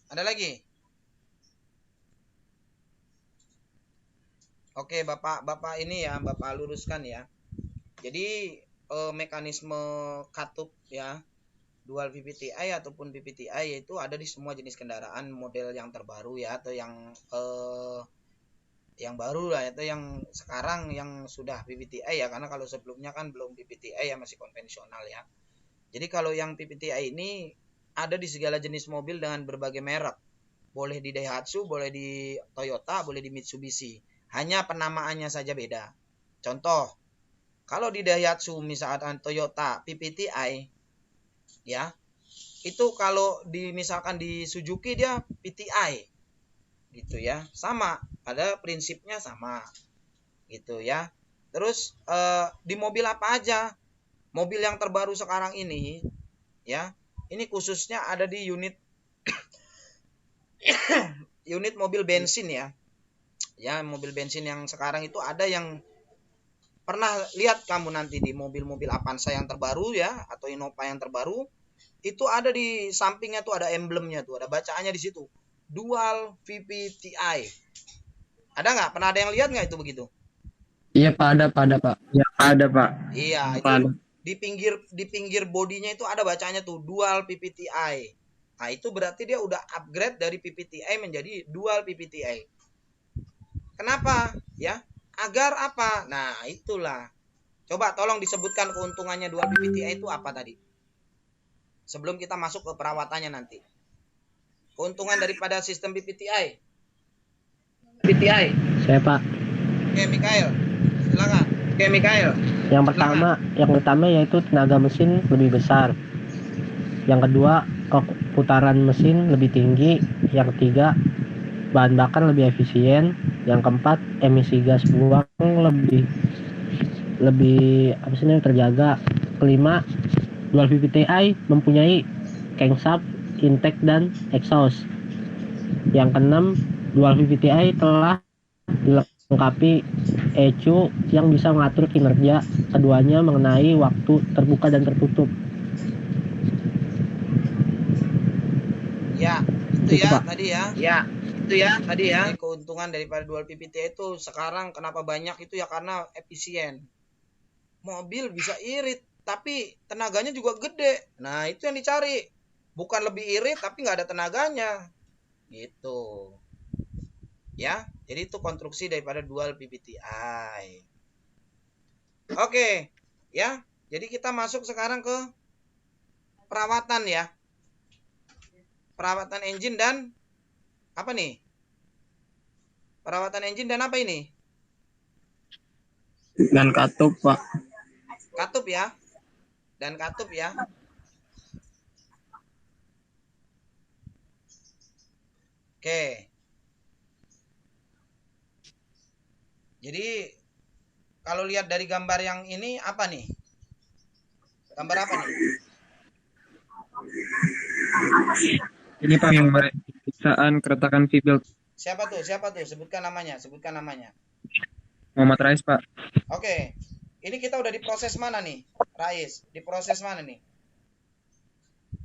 Ada lagi? Oke, Bapak ini ya, Bapak luruskan ya. Jadi mekanisme katup ya, dual PVTi ataupun PVTi itu ada di semua jenis kendaraan model yang terbaru ya, atau yang baru lah, atau yang sekarang yang sudah PVTi ya, karena kalau sebelumnya kan belum PVTi ya, masih konvensional ya. Jadi kalau yang PVTi ini ada di segala jenis mobil dengan berbagai merek. Boleh di Daihatsu, boleh di Toyota, boleh di Mitsubishi. Hanya penamaannya saja beda. Contoh, kalau di Daihatsu misalkan Toyota PVTi ya, itu kalau misalkan di Suzuki dia PTi gitu ya, sama, ada prinsipnya sama gitu ya. Terus di mobil apa aja, mobil yang terbaru sekarang ini ya, ini khususnya ada di unit mobil bensin ya, mobil bensin yang sekarang itu ada yang pernah lihat kamu nanti di mobil-mobil Avanza yang terbaru ya, atau Innova yang terbaru, itu ada di sampingnya tuh ada emblemnya tuh, ada bacaannya di situ, dual PVTi. Ada nggak? Pernah ada yang lihat nggak itu begitu? Iya, Pak, ada, Pak. Ya, ada, Pak. Iya, itu di pinggir bodinya itu ada bacanya tuh dual PVTi. Nah, itu berarti dia udah upgrade dari PVTi menjadi dual PVTi. Kenapa? Ya, agar apa? Nah, itulah. Coba tolong disebutkan keuntungannya dual PVTi itu apa tadi? sebelum kita masuk ke perawatannya nanti. Keuntungan daripada sistem PPTI. Saya Pak. Oke, Mikael. Silakan. Yang pertama yaitu tenaga mesin lebih besar. Yang kedua, putaran mesin lebih tinggi. Yang ketiga, bahan bakar lebih efisien. Yang keempat, emisi gas buang lebih terjaga. Kelima, dual VVTi mempunyai crankshaft, intake dan exhaust. Yang keenam, dual VVTi telah dilengkapi ECU yang bisa mengatur kinerja keduanya mengenai waktu terbuka dan tertutup. Ya, itu Itu, ya Pak. tadi ya. Ini keuntungan daripada dual PPTi itu sekarang kenapa banyak itu ya karena efisien. Mobil bisa irit, tapi tenaganya juga gede. Nah, itu yang dicari. Bukan lebih irit, tapi nggak ada tenaganya. Gitu. Ya, jadi itu konstruksi daripada dual PPTi. Oke, ya. Jadi kita masuk sekarang ke perawatan ya. Perawatan engine dan apa nih? Perawatan engine dan apa ini? Dan katup, Pak. Katup ya. Dan katup ya. Oke. Jadi kalau lihat dari gambar yang ini apa nih? Gambar apa nih? Ini Pak pemeriksaan keretakan V-belt. Siapa tuh? Sebutkan namanya. Muhammad Rais, Pak. Oke. Ini kita udah di proses mana nih? Rais, di proses mana nih?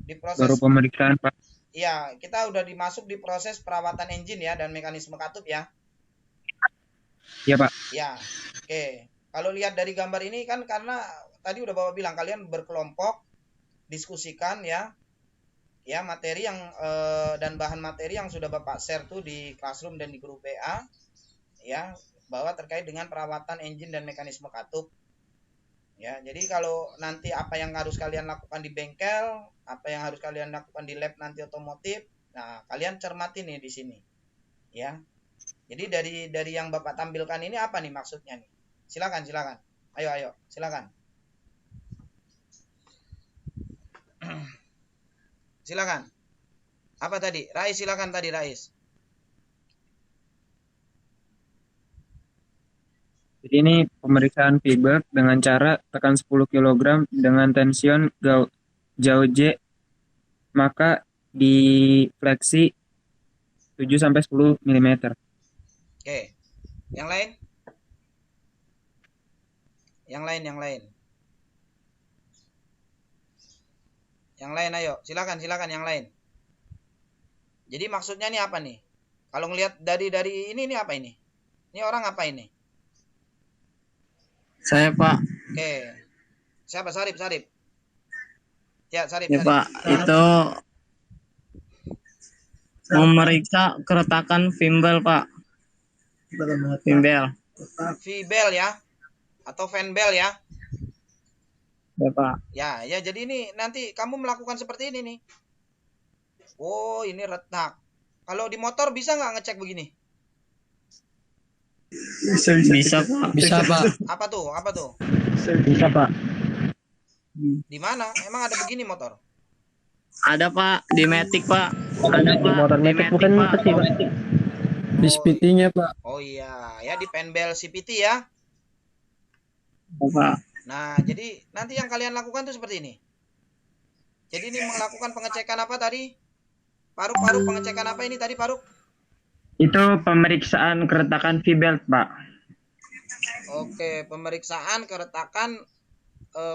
Di proses Baru pemeriksaan, Pak. Iya, kita udah dimasuk di proses perawatan engine ya dan mekanisme katup ya. Iya, Pak. Ya. Oke. Kalau lihat dari gambar ini kan karena tadi udah Bapak bilang kalian berkelompok diskusikan ya. Ya, materi yang dan bahan materi yang sudah Bapak share tuh di classroom dan di grup WA ya, bahwa terkait dengan perawatan engine dan mekanisme katup. Ya, jadi kalau nanti apa yang harus kalian lakukan di bengkel, apa yang harus kalian lakukan di lab nanti otomotif, nah kalian cermati nih di sini. Ya. Jadi dari yang Bapak tampilkan ini apa nih maksudnya nih? Silakan. Ayo, silakan. Silakan. Apa tadi? Rais, silakan tadi Rais. Jadi ini pemeriksaan V-belt dengan cara tekan 10 kg dengan tension jauh J, maka difleksi 7-10 mm. Oke. Yang lain? Yang lain ayo, silakan yang lain. Jadi maksudnya ini apa nih? Kalau ngelihat dari ini apa ini? Ini orang apa ini? Saya, Pak. Oke. Siapa? Sarip. Ya, Sarip. Ya, Pak. Itu memeriksa keretakan fimbel, Pak. Fimbel. V-bel ya. Atau fan bel ya. Ya, Pak. Ya, jadi ini nanti kamu melakukan seperti ini nih. Oh, ini retak. Kalau di motor bisa nggak ngecek begini? Bisa, Pak. Bisa, Pak. Apa tuh? Bisa, Pak. Di mana? Emang ada begini motor? Ada, Pak. Di Matic, Pak. Di motor Matic bukan peti, Pak. Di CPT-nya, Pak. Oh iya, ya di fan bel CPT ya. Pak. Nah, jadi nanti yang kalian lakukan tuh seperti ini. Jadi ini melakukan pengecekan apa tadi? Paruk, pengecekan apa ini tadi, Paruk? Itu pemeriksaan keretakan V-belt, Pak. Oke, pemeriksaan keretakan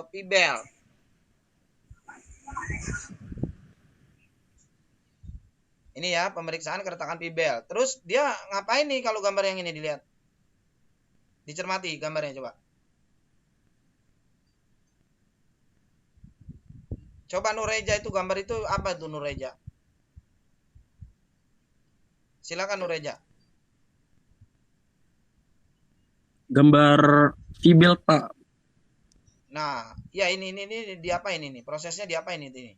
V-belt. Ini ya, pemeriksaan keretakan V-belt. Terus dia ngapain nih kalau gambar yang ini dilihat? Dicermati gambarnya coba. Coba Nureja itu gambar itu apa tuh Nureja? Silakan Nureja. Gambar V-belt, Pak. Nah, ya ini diapain ini? Prosesnya diapain ini?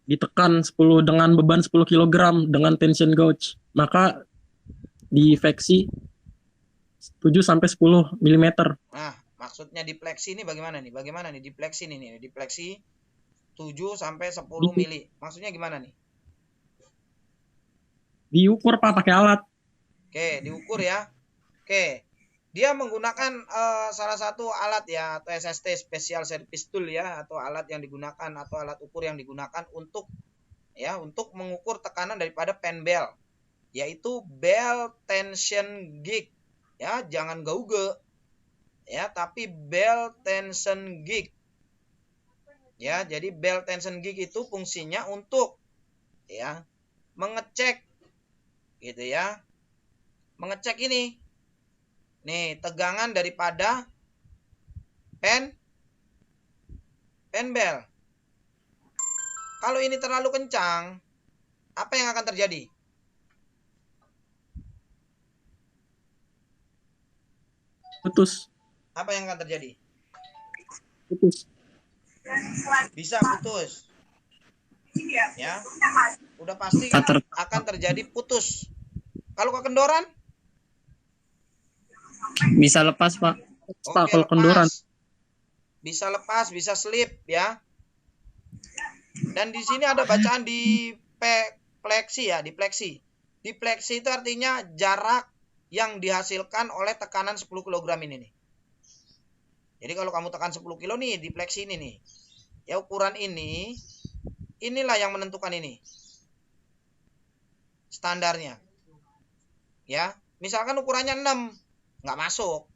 ditekan 10 dengan beban 10 kg dengan tension gauge. Maka difleksi 7 sampai 10 mm. Nah, maksudnya dipleksi ini bagaimana nih? Bagaimana nih dipleksi ini? Dipleksi 7 sampai 10 mili. Maksudnya gimana nih? Diukur Pak pakai alat. Oke, diukur ya. Oke. Dia menggunakan salah satu alat ya, atau SST, Special Service Tool ya, atau alat yang digunakan atau alat ukur yang digunakan untuk mengukur tekanan daripada pen bell, yaitu bell tension gauge. Ya, jangan gauge. Ya, tapi bell tension gauge. Ya, jadi bell tension gauge itu fungsinya untuk ya mengecek gitu ya. Mengecek ini. Nih, tegangan daripada pen bell. Kalau ini terlalu kencang, apa yang akan terjadi? Putus. Apa yang akan terjadi? Putus. Bisa putus. Ya. Udah pasti akan terjadi putus. Kalau kekendoran? Bisa lepas, Pak. Oke, Kalau kendoran. Bisa lepas, bisa slip ya. Dan di sini ada bacaan di pleksi ya, di pleksi. Di pleksi itu artinya jarak yang dihasilkan oleh tekanan 10 kg ini nih. Jadi kalau kamu tekan 10 kilo nih di pleksi ini nih. Ya ukuran ini, inilah yang menentukan ini. Standarnya. Ya, misalkan ukurannya 6, nggak masuk.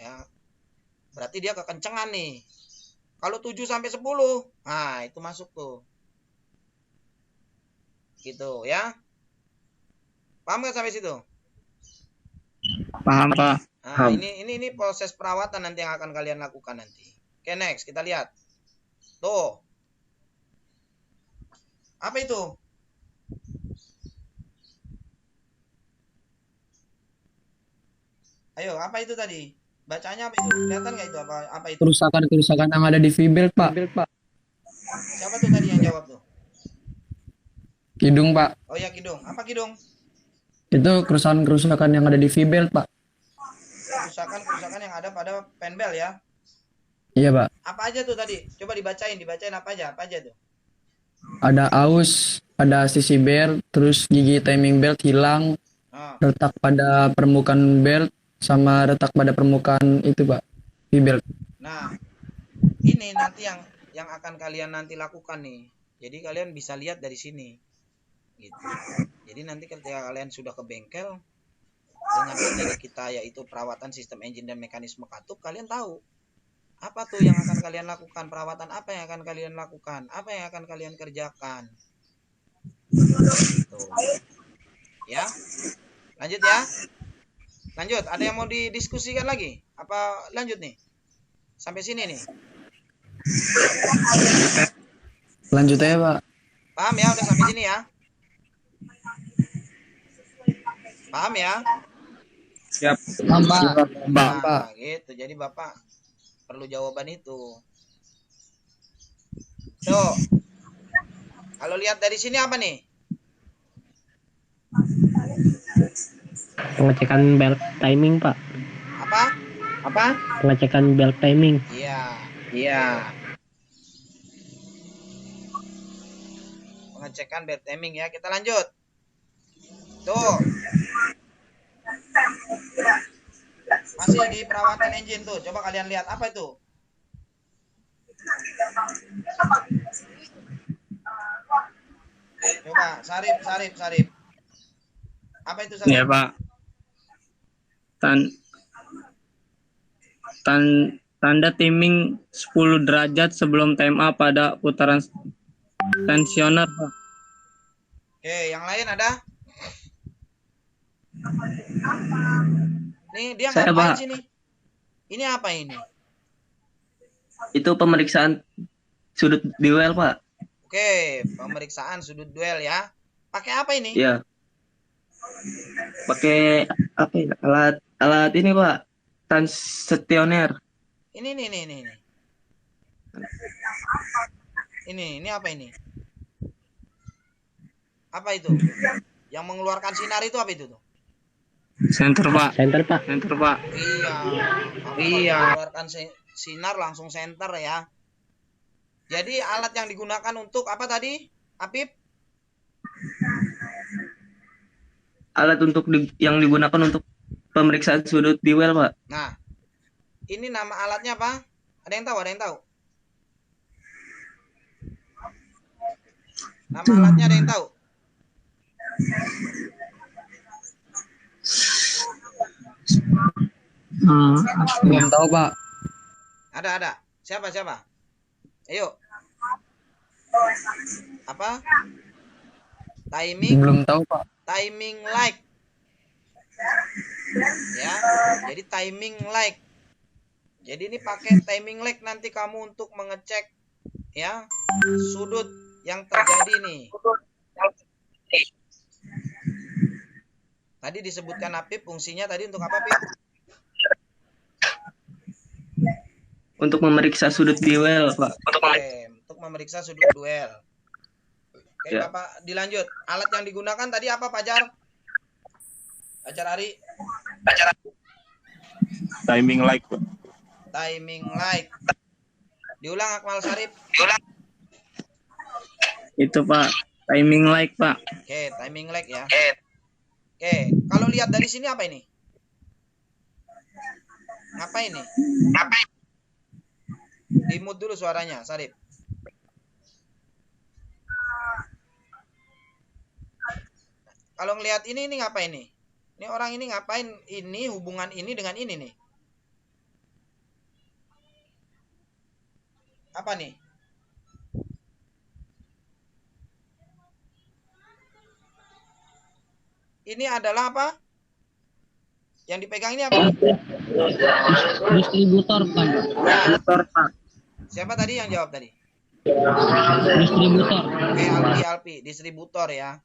Ya. Berarti dia kekencengan nih. Kalau 7 sampai 10, nah itu masuk tuh. Gitu ya. Paham nggak sampai situ? Paham, Pak. Nah, ini proses perawatan nanti yang akan kalian lakukan nanti. Oke, next kita lihat. Tuh. Apa itu? Ayo, apa itu tadi? Bacanya apa itu? Kelihatan nggak itu apa itu? Kerusakan yang ada di V-belt, Pak. Siapa tuh tadi yang jawab tuh? Kidung, Pak. Oh ya, Kidung. Apa Kidung? Itu kerusakan yang ada di V-belt, Pak. Kerusakan yang ada pada pen bell ya. Iya, Pak. Apa aja tuh tadi? Coba dibacain apa aja? Apa aja tuh? Ada aus, ada sisi belt, terus gigi timing belt hilang, retak pada permukaan belt, sama retak pada permukaan itu, Pak, V-belt. Nah, ini nanti yang akan kalian nanti lakukan nih. Jadi kalian bisa lihat dari sini. Gitu. Jadi nanti ketika kalian sudah ke bengkel dengan materi kita yaitu perawatan sistem engine dan mekanisme katup, kalian tahu apa tuh yang akan kalian lakukan, perawatan apa yang akan kalian lakukan, apa yang akan kalian kerjakan. Gitu. Ya. Lanjut ya. Lanjut, ada yang mau didiskusikan lagi? Apa lanjut nih? Sampai sini nih. Lanjut aja, Pak. Paham ya, udah sampai sini ya? Paham ya? Siap. Paham, Pak. Nah, gitu. Jadi Bapak perlu jawaban itu. Tuh. Kalau lihat dari sini apa nih? Pengecekan belt timing, Pak. Apa? Pengecekan belt timing. Iya. Pengecekan belt timing ya. Kita lanjut. Tuh. Masih di perawatan engine tuh. Coba kalian lihat apa itu? Coba Sarip. Apa itu Sarip? Ya, Pak. Tanda timing 10 derajat sebelum time up pada putaran tensioner, Pak. Oke, yang lain ada? Nih dia Saya, ngapain Pak. sini? Ini apa ini? Itu pemeriksaan sudut duel, Pak. Oke, pemeriksaan sudut duel ya. Pakai apa ini? Iya. Pakai apa ya? Alat ini, Pak. Tensioner. Ini. Ini apa ini? Apa itu? Yang mengeluarkan sinar itu apa itu tuh? Center, Pak. Center, Pak. Center, Pak. Iya. Iya. Mengeluarkan sinar langsung center ya. Jadi alat yang digunakan untuk apa tadi, Apip? Alat yang digunakan untuk pemeriksaan sudut di well, Pak. Nah, ini nama alatnya apa? Ada yang tahu? Ada yang tahu? Nama alatnya ada yang tahu? Belum tahu, Pak. Ada. Siapa? Ayo. Apa? Timing. Belum tahu, Pak. Timing light. Ya. Jadi timing light. Jadi ini pakai timing light nanti kamu untuk mengecek ya sudut yang terjadi nih. Tadi disebutkan Apip fungsinya tadi untuk apa, Pip? Untuk memeriksa sudut di well, Pak. Untuk memeriksa sudut duel. Oke, Ya. Bapak dilanjut. Alat yang digunakan tadi apa, Pajar? Pajar Ari. Timing light, Pak. Timing light. Diulang Akmal Sarip. Itu, Pak. Timing light, Pak. Oke, timing light ya. Oke, kalau lihat dari sini apa ini? Ngapain nih? Di-mute dulu suaranya, Sarip. Kalau ngelihat ini ngapain nih? Ini orang ini ngapain? Ini hubungan ini dengan ini nih. Apa nih? Ini adalah apa? Yang dipegang ini apa? Distributor, bukan? Pak. Siapa tadi yang jawab tadi? Distributor. Oke, Alpi, distributor ya.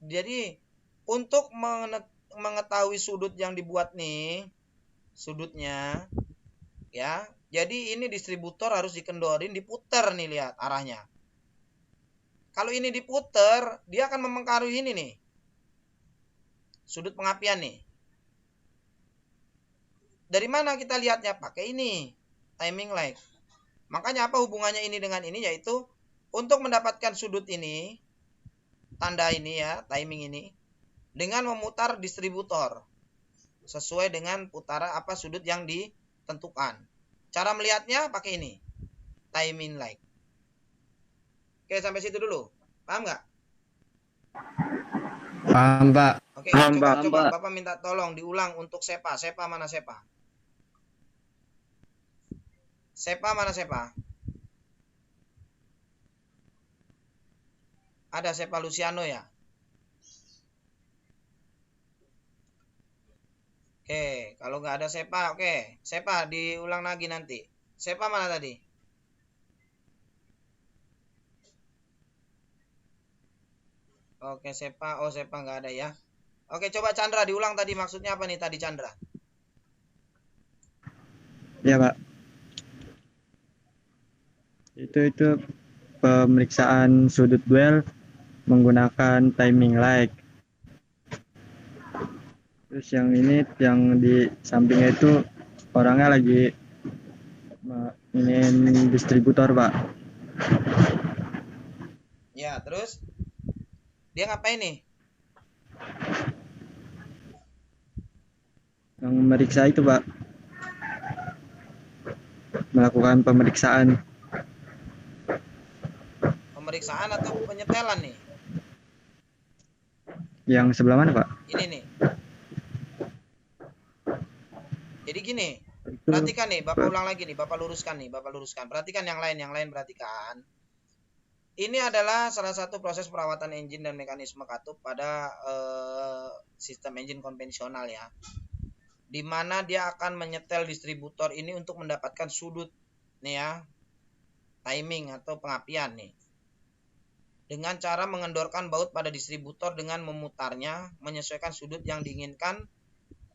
Jadi untuk mengetahui sudut yang dibuat nih, sudutnya ya. Jadi ini distributor harus dikendorin, diputer nih, lihat arahnya. Kalau ini diputer, dia akan mempengaruhi ini nih. Sudut pengapian nih. Dari mana kita lihatnya? Pakai ini, timing light. Makanya apa hubungannya ini dengan ini? Yaitu untuk mendapatkan sudut ini, tanda ini ya, timing ini, dengan memutar distributor. Sesuai dengan putaran apa sudut yang ditentukan. Cara melihatnya pakai ini, timing light. Oke, sampai situ dulu. Paham nggak? Paham, Pak. Oke, coba Bapak minta tolong diulang untuk Sepa. Sepa mana Sepa? Sepa mana Sepa? Ada Sepa Luciano ya? Oke, kalau nggak ada Sepa, oke. Sepa diulang lagi nanti. Sepa mana tadi? Oke, Sepa. Oh, Sepa nggak ada ya. Oke, coba Chandra diulang tadi maksudnya apa nih tadi Chandra? Ya, Pak. Itu pemeriksaan sudut duel menggunakan timing light. Terus yang ini yang di sampingnya itu orangnya lagi ini distributor, Pak. Ya, terus dia ngapain nih? Yang memeriksa itu, Pak. Melakukan pemeriksaan. Pemeriksaan atau penyetelan nih? Yang sebelah mana, Pak? Ini nih. Jadi gini, perhatikan nih, Bapak ulang lagi nih, Bapak luruskan. Perhatikan yang lain perhatikan. Ini adalah salah satu proses perawatan engine dan mekanisme katup pada sistem engine konvensional ya. Di mana dia akan menyetel distributor ini untuk mendapatkan sudut nih ya, timing atau pengapian nih. Dengan cara mengendorkan baut pada distributor dengan memutarnya, menyesuaikan sudut yang diinginkan,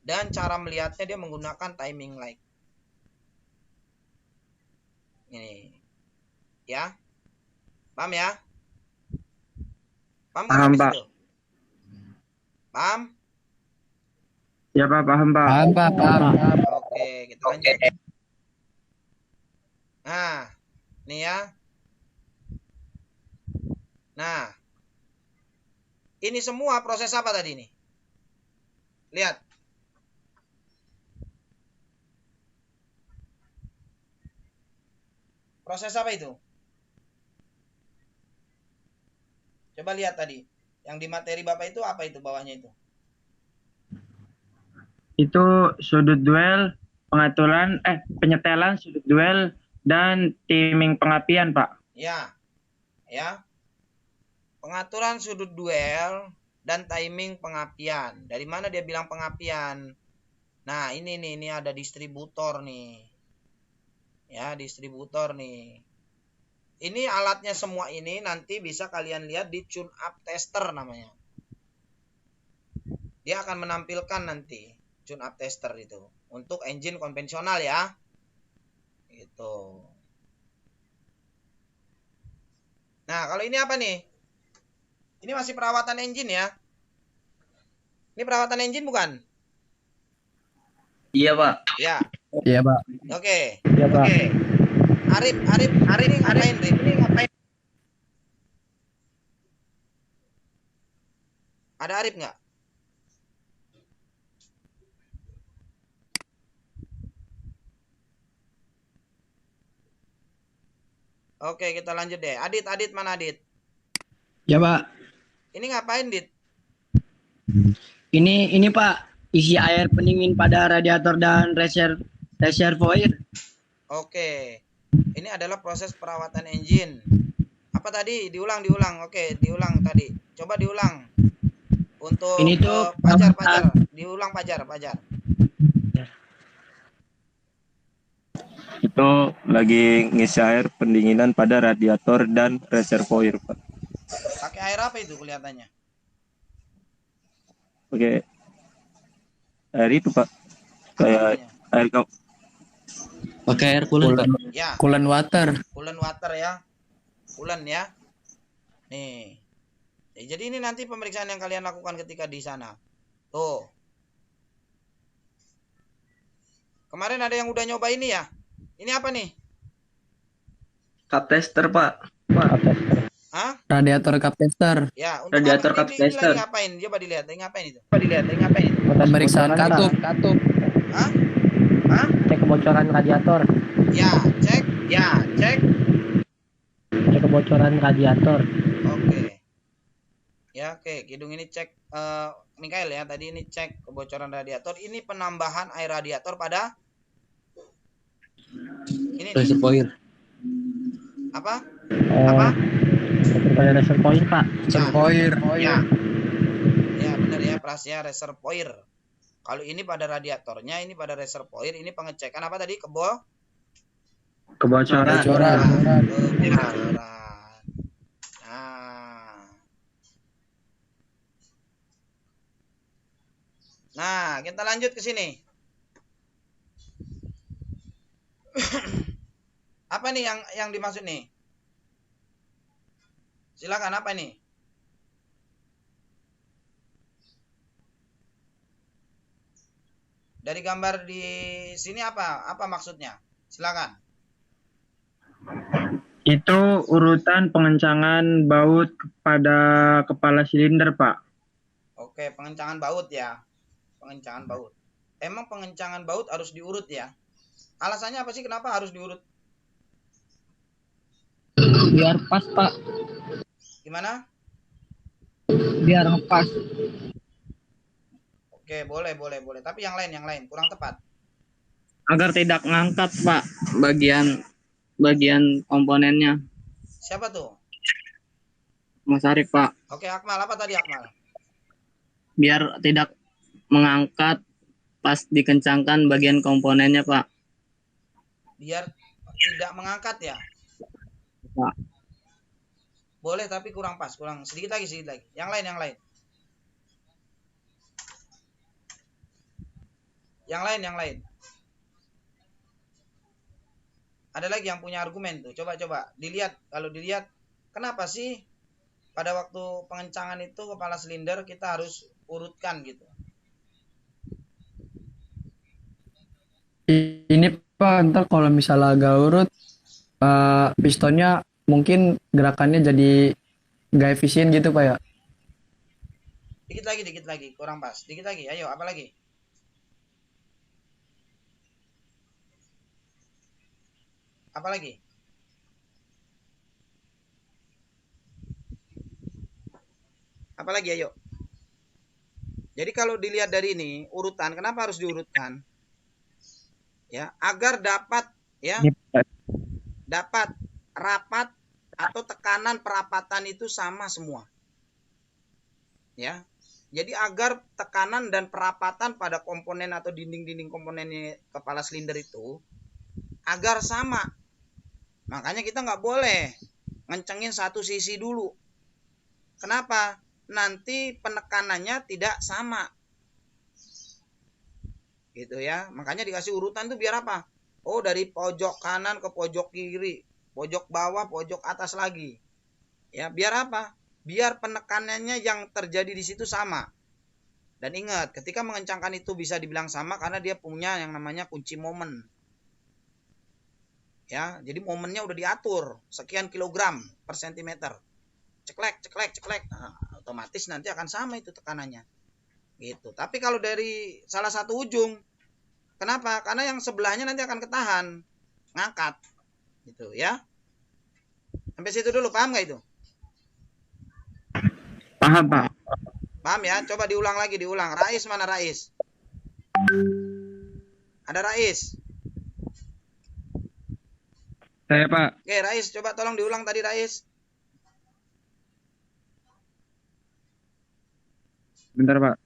dan cara melihatnya dia menggunakan timing light. Ini ya. Paham ya? Paham nggak Paham, sampai Pak. situ? Paham? Ya, Pak, paham, Pak. Paham, Pak, paham. Oke, kita lanjut. Nah, nih ya. Nah, ini semua proses apa tadi nih? Lihat. Proses apa itu? Coba lihat tadi. Yang di materi Bapak itu apa itu bawahnya itu? Itu sudut duel, penyetelan sudut duel, dan timing pengapian, Pak. Ya. Ya. Pengaturan sudut duel dan timing pengapian. Dari mana dia bilang pengapian? Nah, ini nih, ini ada distributor nih. Ya, distributor nih. Ini alatnya semua ini nanti bisa kalian lihat di tune up tester namanya. Dia akan menampilkan nanti tune up tester itu untuk engine konvensional ya. Gitu. Nah, kalau ini apa nih? Ini masih perawatan engine ya. Ini perawatan engine bukan? Iya, Pak. Ya. Iya, Pak. Oke. Iya, Pak. Oke. Arif ini ngapain, Rip? Ini ngapain? Ada Arif nggak? Oke, kita lanjut deh. Adit mana Adit? Ya, Pak. Ini ngapain, Dit? Ini Pak, isi air pendingin pada radiator dan reservoir. Oke. Ini adalah proses perawatan engine. Apa tadi? Diulang. Oke, diulang tadi. Coba diulang. Untuk Ini tuh Pajar. Diulang Pajar. Itu lagi ngisi air pendinginan pada radiator dan reservoir, Pak. Pakai air apa itu kelihatannya? Oke. Air itu, Pak. Kayak air kau. Pakai air coolant, Pak. Ya. Coolant water. Coolant water ya. Coolant ya. Nih. Jadi ini nanti pemeriksaan yang kalian lakukan ketika di sana. Tuh. Kemarin ada yang udah nyoba ini ya? Ini apa nih? Cup tester, Pak. Hah? Radiator cup tester. Ya, untuk Radiator apa? cup Ini tester. lagi ngapain? Coba dilihat. Lagi ngapain itu? Pemeriksaan katup. Hah? Cek kebocoran radiator. Ya, cek. Cek kebocoran radiator. Oke. Ya, oke. Kidung ini cek Mikael ya. Tadi ini cek kebocoran radiator. Ini penambahan air radiator pada ini Reservoir. apa? Pada reservoir, Pak. Reservoir. Ya. Ya, benar ya, Pras ya, reservoir. Kalau ini pada radiatornya, ini pada reservoir, ini pengecekan apa tadi? Kebocoran. Kebocoran. Nah, kita lanjut ke sini. Apa nih yang dimaksud nih? Silakan, apa nih? Dari gambar di sini apa maksudnya? Silakan. Itu urutan pengencangan baut pada kepala silinder, Pak. Oke, pengencangan baut ya. Pengencangan baut. Emang pengencangan baut harus diurut ya? Alasannya apa sih kenapa harus diurut? Biar pas, Pak. Gimana? Biar ngepas. Oke, boleh. Tapi yang lain kurang tepat. Agar tidak ngangkat, Pak, bagian komponennya. Siapa tuh? Mas Arif, Pak. Oke, Akmal, apa tadi Akmal? Biar tidak mengangkat pas dikencangkan bagian komponennya, Pak. Biar tidak mengangkat ya? Pak. Boleh, tapi kurang pas, kurang sedikit lagi. Yang lain. Yang lain. Ada lagi yang punya argumen tuh. Coba dilihat. Kalau dilihat, kenapa sih pada waktu pengencangan itu kepala silinder kita harus urutkan gitu. Ini Pak, ntar kalau misalnya agak urut, pistonnya mungkin gerakannya jadi nggak efisien gitu Pak ya? Dikit lagi, kurang pas. Dikit lagi, ayo, apa lagi? Apa lagi? Apa lagi, ayo. Jadi kalau dilihat dari ini, urutan, kenapa harus diurutkan? Ya, agar dapat ya, dapat rapat atau tekanan perapatan itu sama semua. Ya. Jadi agar tekanan dan perapatan pada komponen atau dinding-dinding komponen kepala silinder itu agar sama. Makanya kita nggak boleh ngencengin satu sisi dulu. Kenapa? Nanti penekanannya tidak sama. Gitu ya. Makanya dikasih urutan tuh biar apa? Oh, dari pojok kanan ke pojok kiri, pojok bawah, pojok atas lagi. Ya, biar apa? Biar penekanannya yang terjadi di situ sama. Dan ingat, ketika mengencangkan itu bisa dibilang sama karena dia punya yang namanya kunci momen. Ya, jadi momennya udah diatur sekian kilogram per sentimeter. Ceklek. Nah, otomatis nanti akan sama itu tekanannya. Gitu. Tapi kalau dari salah satu ujung, kenapa? Karena yang sebelahnya nanti akan ketahan, ngangkat. Gitu ya. Sampai situ dulu, paham nggak itu? Paham, Pak. Paham ya? Coba diulang lagi, diulang. Rais mana Rais? Ada Rais? Saya, Pak. Oke, Rais, coba tolong diulang tadi Rais. Bentar, Pak.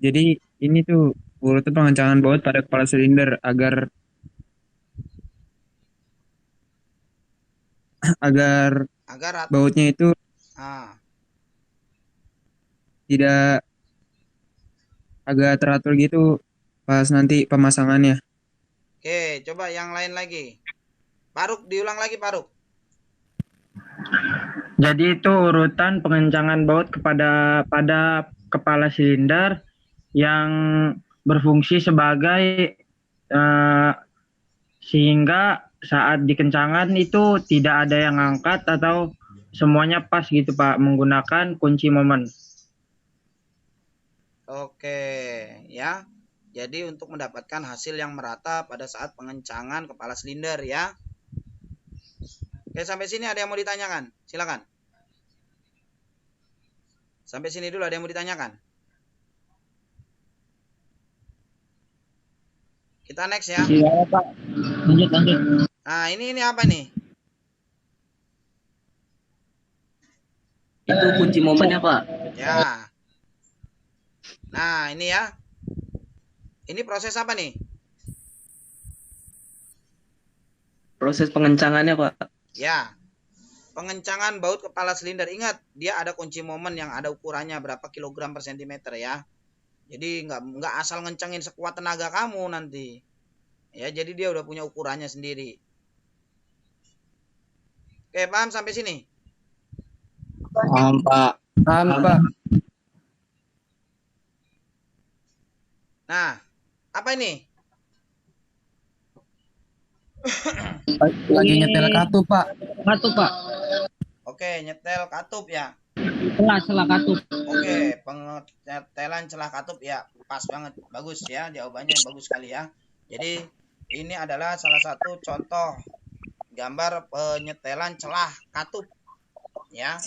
Jadi ini tuh urutan pengencangan baut pada kepala silinder agar bautnya itu tidak agak teratur gitu pas nanti pemasangannya. Oke, coba yang lain lagi. Paruk, diulang lagi Paruk. Jadi itu urutan pengencangan baut pada kepala silinder yang berfungsi sebagai sehingga saat dikencangkan itu tidak ada yang angkat atau semuanya pas gitu Pak, menggunakan kunci momen. Oke, ya. Jadi untuk mendapatkan hasil yang merata pada saat pengencangan kepala silinder ya. Oke, sampai sini ada yang mau ditanyakan? Silakan. Sampai sini dulu ada yang mau ditanyakan? Kita next ya. Iya, Pak. Lanjut. Nah, ini apa nih? Itu kunci momennya, Pak. Ya. Nah, ini ya. Ini proses apa nih? Proses pengencangannya, Pak. Ya. Pengencangan baut kepala silinder. Ingat, dia ada kunci momen yang ada ukurannya berapa kilogram per sentimeter ya. Jadi nggak asal ngencengin sekuat tenaga kamu nanti. Ya, jadi dia udah punya ukurannya sendiri. Oke, paham sampai sini? Paham, Pak. Paham, Pak. Nah, apa ini? Lagi nyetel katup, Pak. Katup, Pak. Oke, nyetel katup ya. Celah katup. Oke, penyetelan celah katup ya. Pas banget. Bagus ya, jawabannya bagus sekali ya. Jadi, ini adalah salah satu contoh gambar penyetelan celah katup ya.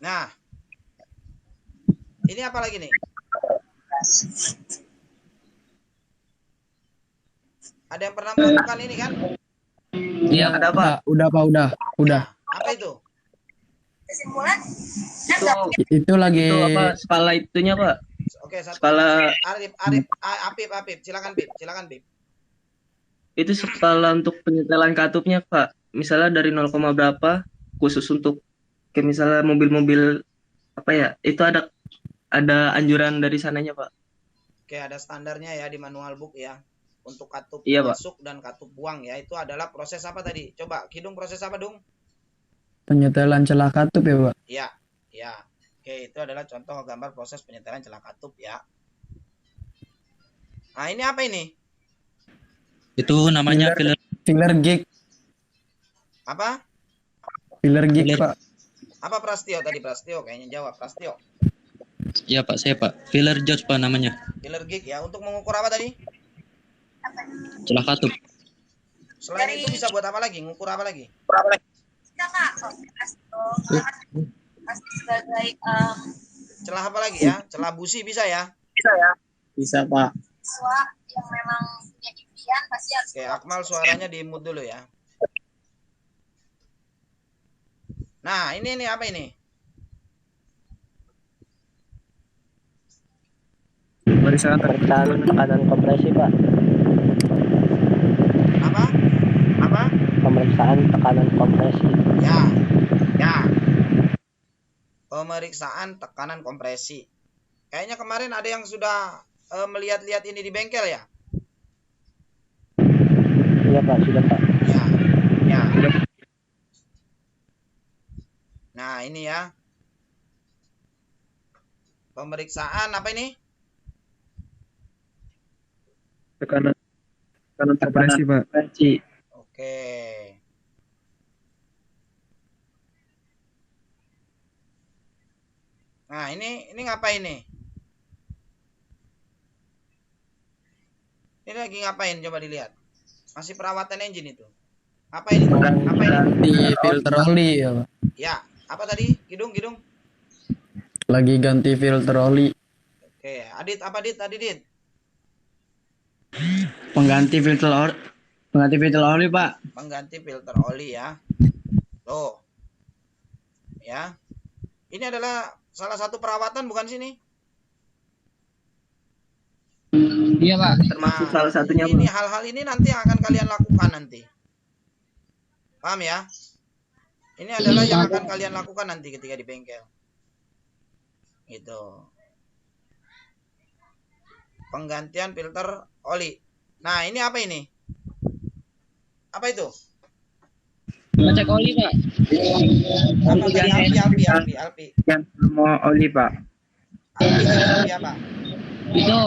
Nah, ini apa lagi nih? Ada yang pernah melakukan ini kan? Iya, ada Pak. Udah, Pak, udah. Apa itu? Itu lagi Itu apa? Skala itunya, Pak. Oke, satu. Skala Apip, silakan Pip. itu skala untuk penyetelan katupnya, Pak. Misalnya dari 0, berapa khusus untuk kayak misalnya mobil-mobil apa ya? Itu ada anjuran dari sananya, Pak. Oke, ada standarnya ya di manual book ya. untuk katup Iya, Pak. masuk dan katup buang ya. Itu adalah proses apa tadi? Coba Kidung, proses apa Dung? Penyetelan celah katup ya, Pak. Ya, ya. Oke, itu adalah contoh gambar proses penyetelan celah katup ya. Nah, ini apa ini? Itu namanya filler. Filler gig, Apa? filler gig, Filler. Pak. Apa Prastio tadi? Prastio kayaknya jawab. Prastio. Ya Pak, saya Pak. Filler George Pak namanya. Filler gig ya. Untuk mengukur apa tadi? Celah katup. Selain itu bisa buat apa lagi? Ngukur apa lagi? Sebagai Celah apa lagi ya? Celah busi bisa ya? Bisa, Pak. siswa yang memang punya impian pasti harus Oke, Akmal suaranya di mute dulu ya. Nah, ini apa ini? Pemeriksaan tekanan kompresi, Pak. Apa? Apa? Pemeriksaan tekanan kompresi. Ya. Ya. Pemeriksaan tekanan kompresi. Kayaknya kemarin ada yang sudah melihat-lihat ini di bengkel ya? Iya, Pak, sudah, Pak. Ya. Ya. Nah, ini ya. Pemeriksaan apa ini? tekanan kompresi, Pak. Oke. Nah, ini ngapain nih? Ini lagi ngapain? Coba dilihat. Masih perawatan engine itu. Apa ini? Apa ini? Ganti filter oli ya, Pak. Ya, apa tadi? Kidung. Lagi ganti filter oli. Oke, Adit apa Dit? Tadi Dit. Pengganti filter oli, Pak. Pengganti filter oli ya. Tuh. Ya. Ini adalah salah satu perawatan bukan sini? Iya, Pak. Termasuk salah satunya, Ini Pak. hal-hal ini nanti yang akan kalian lakukan nanti. Paham ya? Ini adalah yang akan kalian lakukan nanti ketika di bengkel. Gitu. Penggantian filter oli. Nah, ini apa ini? Apa itu? Ngecek oli, Pak. Apa tadi? Alpi. Yang semua oli, Pak. Alpi apa? Itu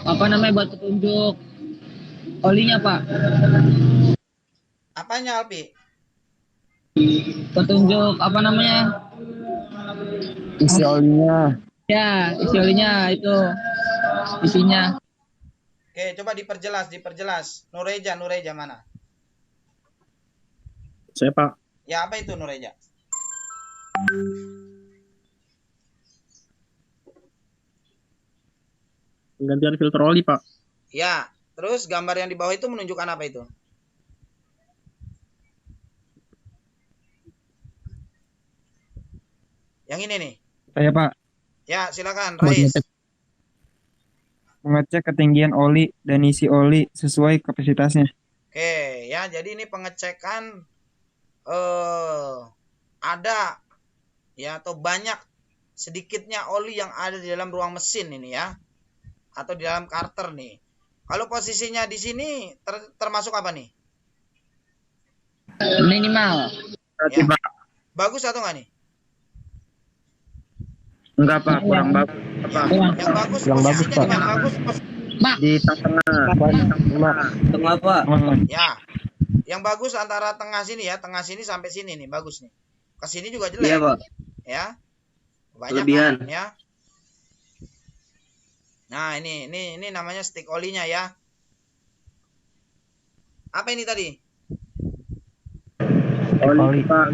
apa namanya buat petunjuk olinya, Pak. Apanya Alpi? Petunjuk apa namanya? Isi olinya. Ya, isi olinya itu isinya. Oke, coba diperjelas. Nureja mana? Saya, Pak. Ya, apa itu Nureja? Penggantian filter oli, Pak. Ya, terus gambar yang di bawah itu menunjukkan apa itu? Yang ini nih. Saya, Pak. Ya, silakan, Rais. Mengecek ketinggian oli dan isi oli sesuai kapasitasnya. Oke, ya, jadi ini pengecekan ada ya atau banyak sedikitnya oli yang ada di dalam ruang mesin ini ya. Atau di dalam karter nih. Kalau posisinya di sini termasuk apa nih? Minimal. Ya. Bagus atau enggak nih? Enggak, Pak, kurang bagus. Yang bagus posisinya di mana? Bagus. Di tengah. Tengah, Pak. Ya. Yang bagus antara tengah sini ya, tengah sini sampai sini nih, bagus nih. Ke sini juga jelek. Iya, Pak. Ya. Banyak Kelebihan. kan, ya. Nah, ini namanya stick olinya ya. Apa ini tadi? Oli, Pak.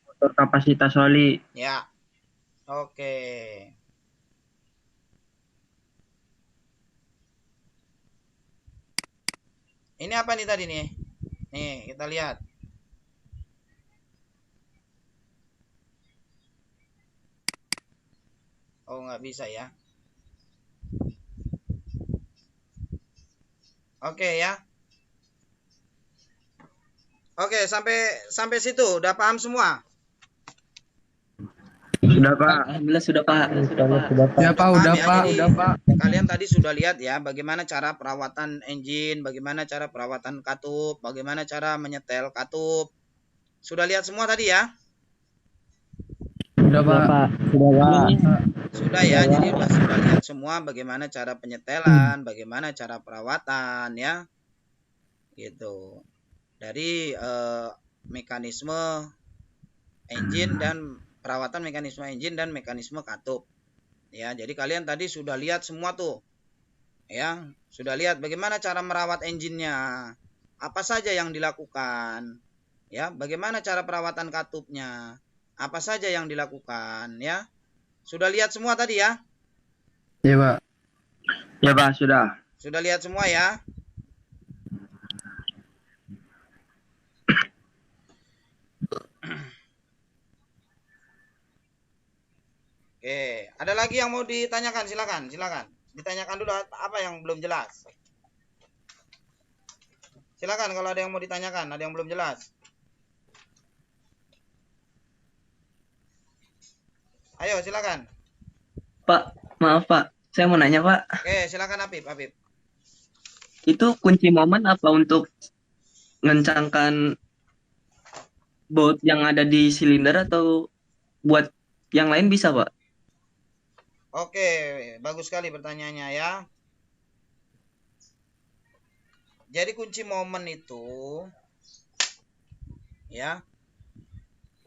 Motor kapasitas oli. Ya. Oke. Ini apa nih tadi nih? Nih, kita lihat. Oh, nggak bisa ya. Oke ya. Oke, sampai situ udah paham semua? Sudah Pak. Alhamdulillah sudah Pak. Ya Pak, udah ya, Pak, jadi udah Pak. kalian tadi sudah lihat ya bagaimana cara perawatan engine, bagaimana cara perawatan katup, bagaimana cara menyetel katup. Sudah lihat semua tadi ya? Udah Pak. Sudah ya, jadi sudah lihat semua bagaimana cara penyetelan, bagaimana cara perawatan ya. Gitu. Dari mekanisme engine dan perawatan mekanisme engine dan mekanisme katup. Ya, jadi kalian tadi sudah lihat semua tuh. Ya, sudah lihat bagaimana cara merawat engine-nya. Apa saja yang dilakukan? Ya, bagaimana cara perawatan katupnya? Apa saja yang dilakukan ya? Sudah lihat semua tadi ya? Iya Pak. Ya Pak, sudah. Sudah lihat semua ya? Oke, ada lagi yang mau ditanyakan? Silakan. Ditanyakan dulu apa yang belum jelas. Silakan kalau ada yang mau ditanyakan, ada yang belum jelas. Ayo, silakan. Pak, maaf Pak. Saya mau nanya Pak. Oke, silakan Apip. Itu kunci momen apa untuk ngencangkan baut yang ada di silinder atau buat yang lain bisa Pak? Oke, bagus sekali pertanyaannya ya. Jadi kunci momen itu ya,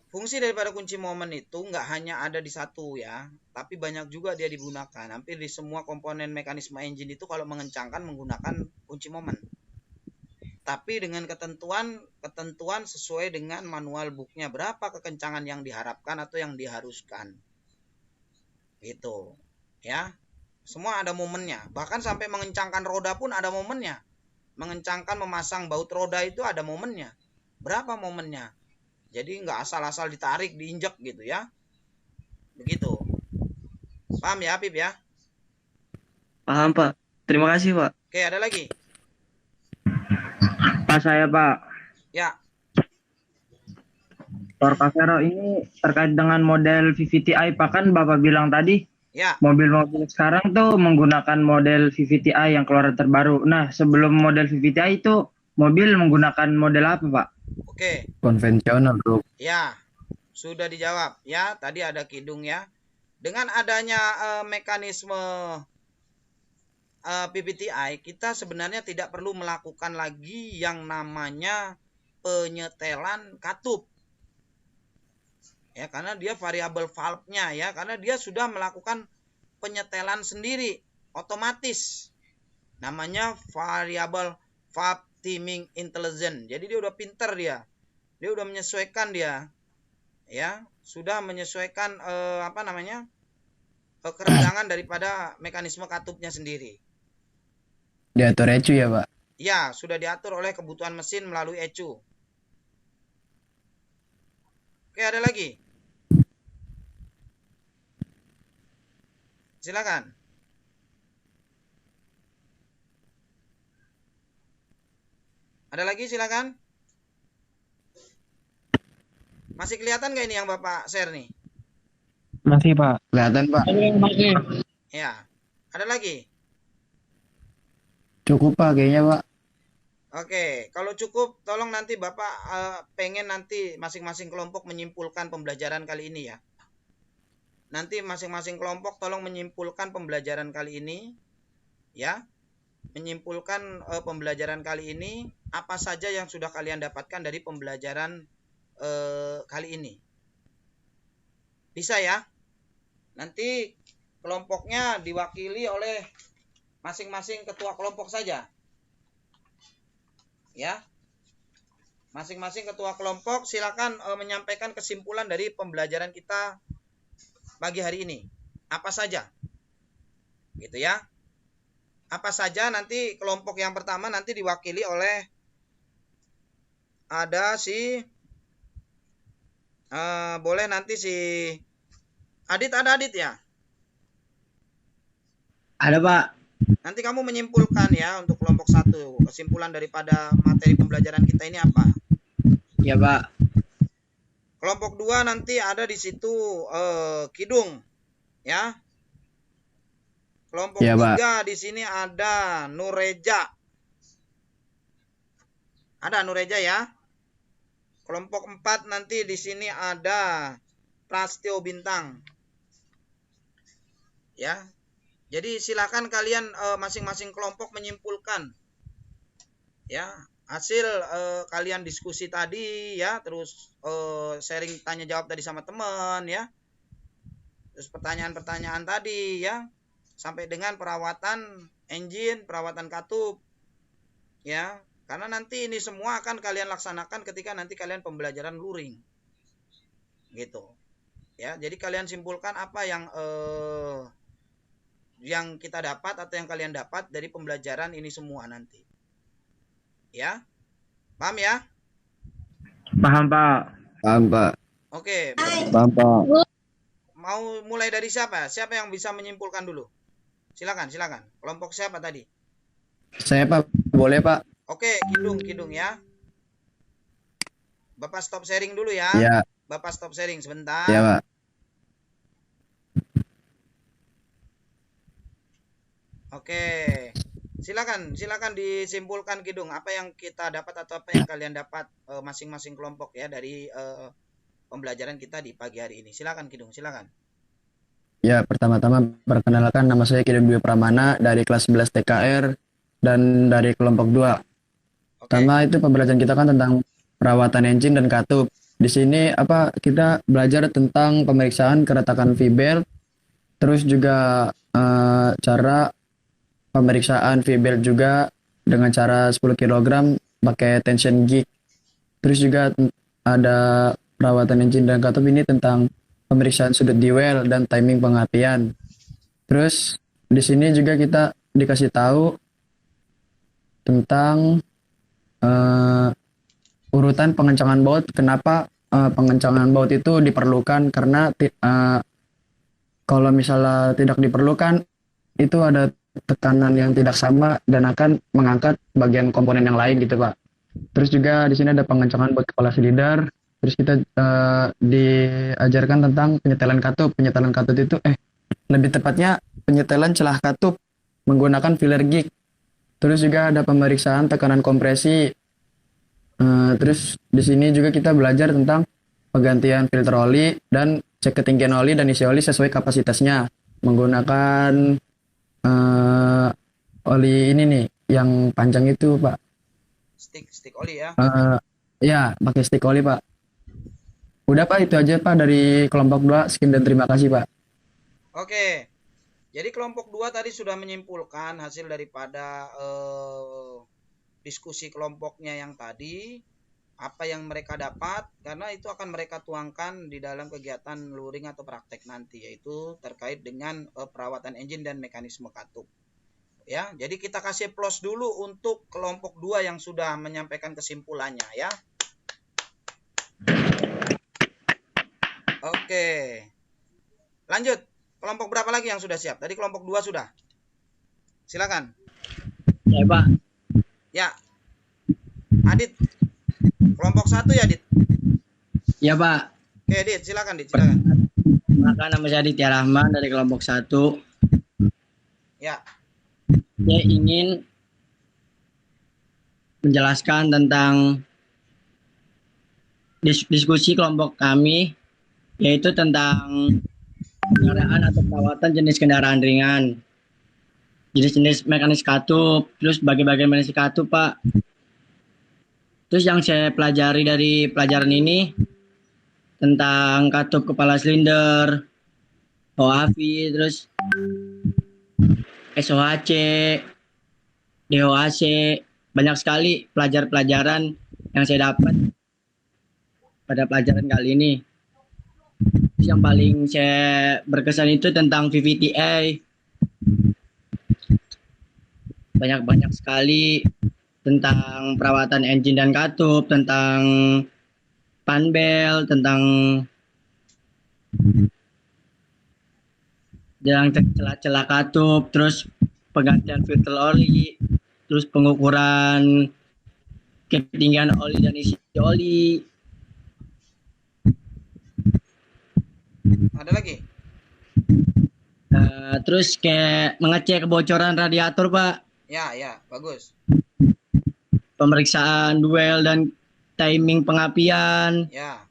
fungsi daripada kunci momen itu nggak hanya ada di satu ya, tapi banyak juga dia digunakan. Hampir di semua komponen mekanisme engine itu kalau mengencangkan menggunakan kunci momen. Tapi dengan ketentuan sesuai dengan manual booknya, berapa kekencangan yang diharapkan atau yang diharuskan. Gitu. Ya. Semua ada momennya. Bahkan sampai mengencangkan roda pun ada momennya. Mengencangkan memasang baut roda itu ada momennya. Berapa momennya? Jadi nggak asal-asal ditarik, diinjek gitu ya. Begitu. Paham ya, Apip ya? Paham Pak. Terima kasih Pak. Oke, ada lagi? Pak saya Pak. Ya. Torcavero ini terkait dengan model VVTi Pak, kan Bapak bilang tadi ya, mobil-mobil sekarang tuh menggunakan model VVTi yang keluaran terbaru. Nah, sebelum model VVTi itu mobil menggunakan model apa Pak? Oke. Konvensional bro. Ya, sudah dijawab ya. Tadi ada kidung ya. Dengan adanya mekanisme PPTI, kita sebenarnya tidak perlu melakukan lagi yang namanya penyetelan katup. Ya, karena dia variabel valve-nya ya, karena dia sudah melakukan penyetelan sendiri otomatis. Namanya variabel valve timing intelligence. Jadi dia udah pinter dia. Dia udah menyesuaikan dia. Ya, sudah menyesuaikan kerendangan daripada mekanisme katupnya sendiri. Diatur ECU ya Pak? Ya, sudah diatur oleh kebutuhan mesin melalui ECU. Oke, ada lagi? Silakan. Ada lagi silakan. Masih kelihatan nggak ini yang Bapak share nih? Masih Pak. Kelihatan Pak. Ya. Ada lagi? Cukup Pak kayaknya Pak. Oke, kalau cukup tolong nanti Bapak pengen nanti masing-masing kelompok menyimpulkan pembelajaran kali ini ya. Nanti masing-masing kelompok tolong menyimpulkan pembelajaran kali ini ya. Menyimpulkan pembelajaran kali ini, apa saja yang sudah kalian dapatkan dari pembelajaran kali ini. Bisa ya? Nanti kelompoknya diwakili oleh masing-masing ketua kelompok saja. Ya. Masing-masing ketua kelompok silakan menyampaikan kesimpulan dari pembelajaran kita pagi hari ini. Apa saja? Gitu ya. Apa saja nanti kelompok yang pertama nanti diwakili oleh ada si boleh nanti si Adit, ada Adit ya? Ada Pak. Nanti kamu menyimpulkan ya untuk kelompok 1. Kesimpulan daripada materi pembelajaran kita ini apa? Ya Pak. Kelompok 2 nanti ada di situ Kidung, ya. Kelompok Iya, Pak. 3 di sini ada Nureja. Ada Nureja ya. Kelompok 4 nanti di sini ada Prastio Bintang. Ya. Jadi silakan kalian masing-masing kelompok menyimpulkan ya hasil kalian diskusi tadi ya, terus sharing tanya jawab tadi sama teman ya. Terus pertanyaan-pertanyaan tadi ya, sampai dengan perawatan engine, perawatan katup. Ya, karena nanti ini semua akan kalian laksanakan ketika nanti kalian pembelajaran luring. Gitu. Ya, jadi kalian simpulkan apa yang kita dapat atau yang kalian dapat dari pembelajaran ini semua nanti. Ya. Paham ya? Paham, Pak. Paham, Pak. Oke. Paham, Pak. Mau mulai dari siapa? Siapa yang bisa menyimpulkan dulu? Silakan. Kelompok siapa tadi? Saya, Pak. Boleh, Pak? Oke, Kidung ya. Bapak stop sharing dulu ya. Iya. Bapak stop sharing sebentar. Iya, Pak. Oke. Silakan disimpulkan Kidung, apa yang kita dapat atau apa yang kalian dapat masing-masing kelompok ya dari pembelajaran kita di pagi hari ini. Silakan Kidung, silakan. Ya, pertama-tama perkenalkan, nama saya Kidung Dwi Pramana dari kelas 11 TKR dan dari kelompok 2. Pertama itu pembelajaran kita kan tentang perawatan engine dan katup. Di sini kita belajar tentang pemeriksaan keretakan V-belt, terus juga cara pemeriksaan V-belt juga dengan cara 10 kg pakai tension gig. Terus juga ada perawatan engine dan katup ini tentang pemeriksaan sudut dwell dan timing pengapian. Terus di sini juga kita dikasih tahu tentang urutan pengencangan baut. Kenapa pengencangan baut itu diperlukan? Karena kalau misalnya tidak diperlukan, itu ada tekanan yang tidak sama dan akan mengangkat bagian komponen yang lain gitu, Pak. Terus juga di sini ada pengencangan baut kepala silinder. Terus kita diajarkan tentang penyetelan katup. Penyetelan katup itu lebih tepatnya penyetelan celah katup menggunakan filler gig. Terus juga ada pemeriksaan tekanan kompresi. Terus di sini juga kita belajar tentang penggantian filter oli dan cek ketinggian oli dan isi oli sesuai kapasitasnya menggunakan oli ini nih yang panjang itu, Pak. Stick oli ya. Ya, pakai stick oli, Pak. Udah, Pak, itu aja, Pak, dari kelompok 2. Sekian dan terima kasih, Pak. Oke. Jadi kelompok 2 tadi sudah menyimpulkan hasil daripada diskusi kelompoknya yang tadi, apa yang mereka dapat, karena itu akan mereka tuangkan di dalam kegiatan luring atau praktek nanti, yaitu terkait dengan perawatan engine dan mekanisme katup. Ya, jadi kita kasih plus dulu untuk kelompok 2 yang sudah menyampaikan kesimpulannya ya. Oke. Lanjut. Kelompok berapa lagi yang sudah siap? Tadi kelompok 2 sudah. Silakan. Ya, Pak. Ya. Adit. Kelompok 1 ya, Dit? Ya, Pak. Oke, Dit, silakan, Dit, silakan. Maka nama saya Aditya Rahman dari kelompok 1. Ya. Saya ingin menjelaskan tentang diskusi kelompok kami, yaitu tentang kendaraan atau perawatan jenis kendaraan ringan, jenis-jenis mekanis katup, terus bagian-bagian mekanis katup, Pak. Terus yang saya pelajari dari pelajaran ini tentang katup kepala silinder, OAV, terus SOHC, DOHC, banyak sekali pelajaran yang saya dapat pada pelajaran kali ini. Terus yang paling saya berkesan itu tentang VVTi. Banyak sekali tentang perawatan engine dan katup, tentang panbel, tentang celah-celah katup, terus penggantian filter oli, terus pengukuran ketinggian oli dan isi oli. Ada lagi? Terus kayak mengecek kebocoran radiator, Pak. Ya, bagus. Pemeriksaan duel dan timing pengapian. Ya,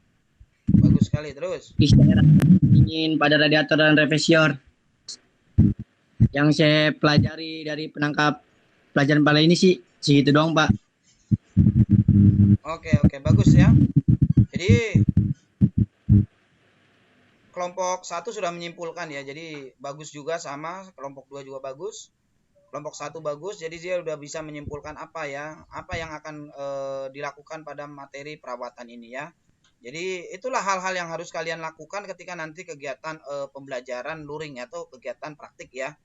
bagus sekali. Terus? Dingin pada radiator dan refleksor. Yang saya pelajari dari penangkap pelajaran pada ini sih segitu doang, Pak. Oke, bagus ya. Jadi kelompok 1 sudah menyimpulkan ya. Jadi bagus juga sama, kelompok 2 juga bagus. Kelompok 1 bagus, jadi dia udah bisa menyimpulkan apa yang akan dilakukan pada materi perawatan ini ya. Jadi itulah hal-hal yang harus kalian lakukan ketika nanti kegiatan pembelajaran luring atau kegiatan praktik ya.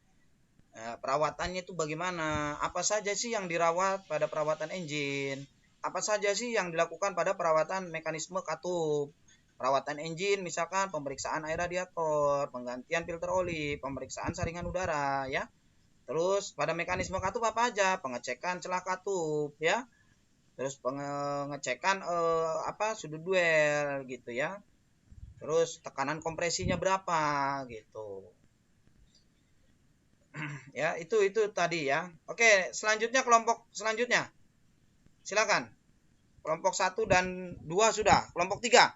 Perawatannya itu bagaimana? Apa saja sih yang dirawat pada perawatan engine? Apa saja sih yang dilakukan pada perawatan mekanisme katup? Perawatan engine misalkan pemeriksaan air radiator, penggantian filter oli, pemeriksaan saringan udara ya. Terus pada mekanisme katup apa aja? Pengecekan celah katup ya. Terus pengecekan sudut duel gitu ya. Terus tekanan kompresinya berapa gitu. Ya, itu tadi ya. Oke, selanjutnya kelompok selanjutnya. Silakan. Kelompok 1 dan 2 sudah. Kelompok 3.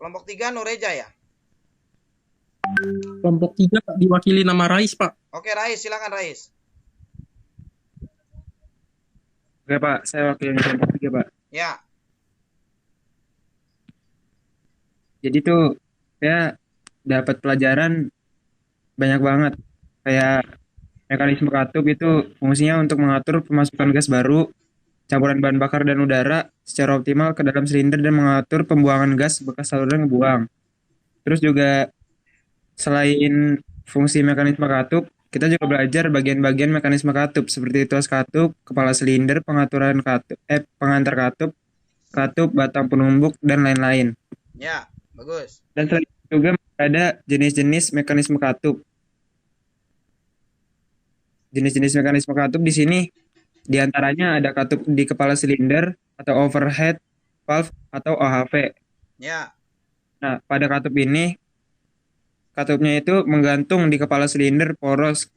Kelompok 3 Nureja ya. Kelompok 3 Pak, diwakili nama Rais, Pak. Oke, Rais, silakan Rais. Oke Pak, saya wakilin kelompok 3 Pak. Ya. Jadi tuh saya dapat pelajaran banyak banget. Kayak mekanisme katup itu fungsinya untuk mengatur pemasukan gas baru, campuran bahan bakar dan udara secara optimal ke dalam silinder dan mengatur pembuangan gas bekas saluran ngebuang. Terus juga selain fungsi mekanisme katup, kita juga belajar bagian-bagian mekanisme katup seperti tuas katup, kepala silinder, pengaturan katup, pengantar katup, batang penumbuk dan lain-lain. Ya, bagus. Dan selain itu juga ada jenis-jenis mekanisme katup. Jenis-jenis mekanisme katup di sini diantaranya ada katup di kepala silinder atau overhead valve atau OHV. Ya. Nah, pada katup ini katupnya itu menggantung di kepala silinder, poros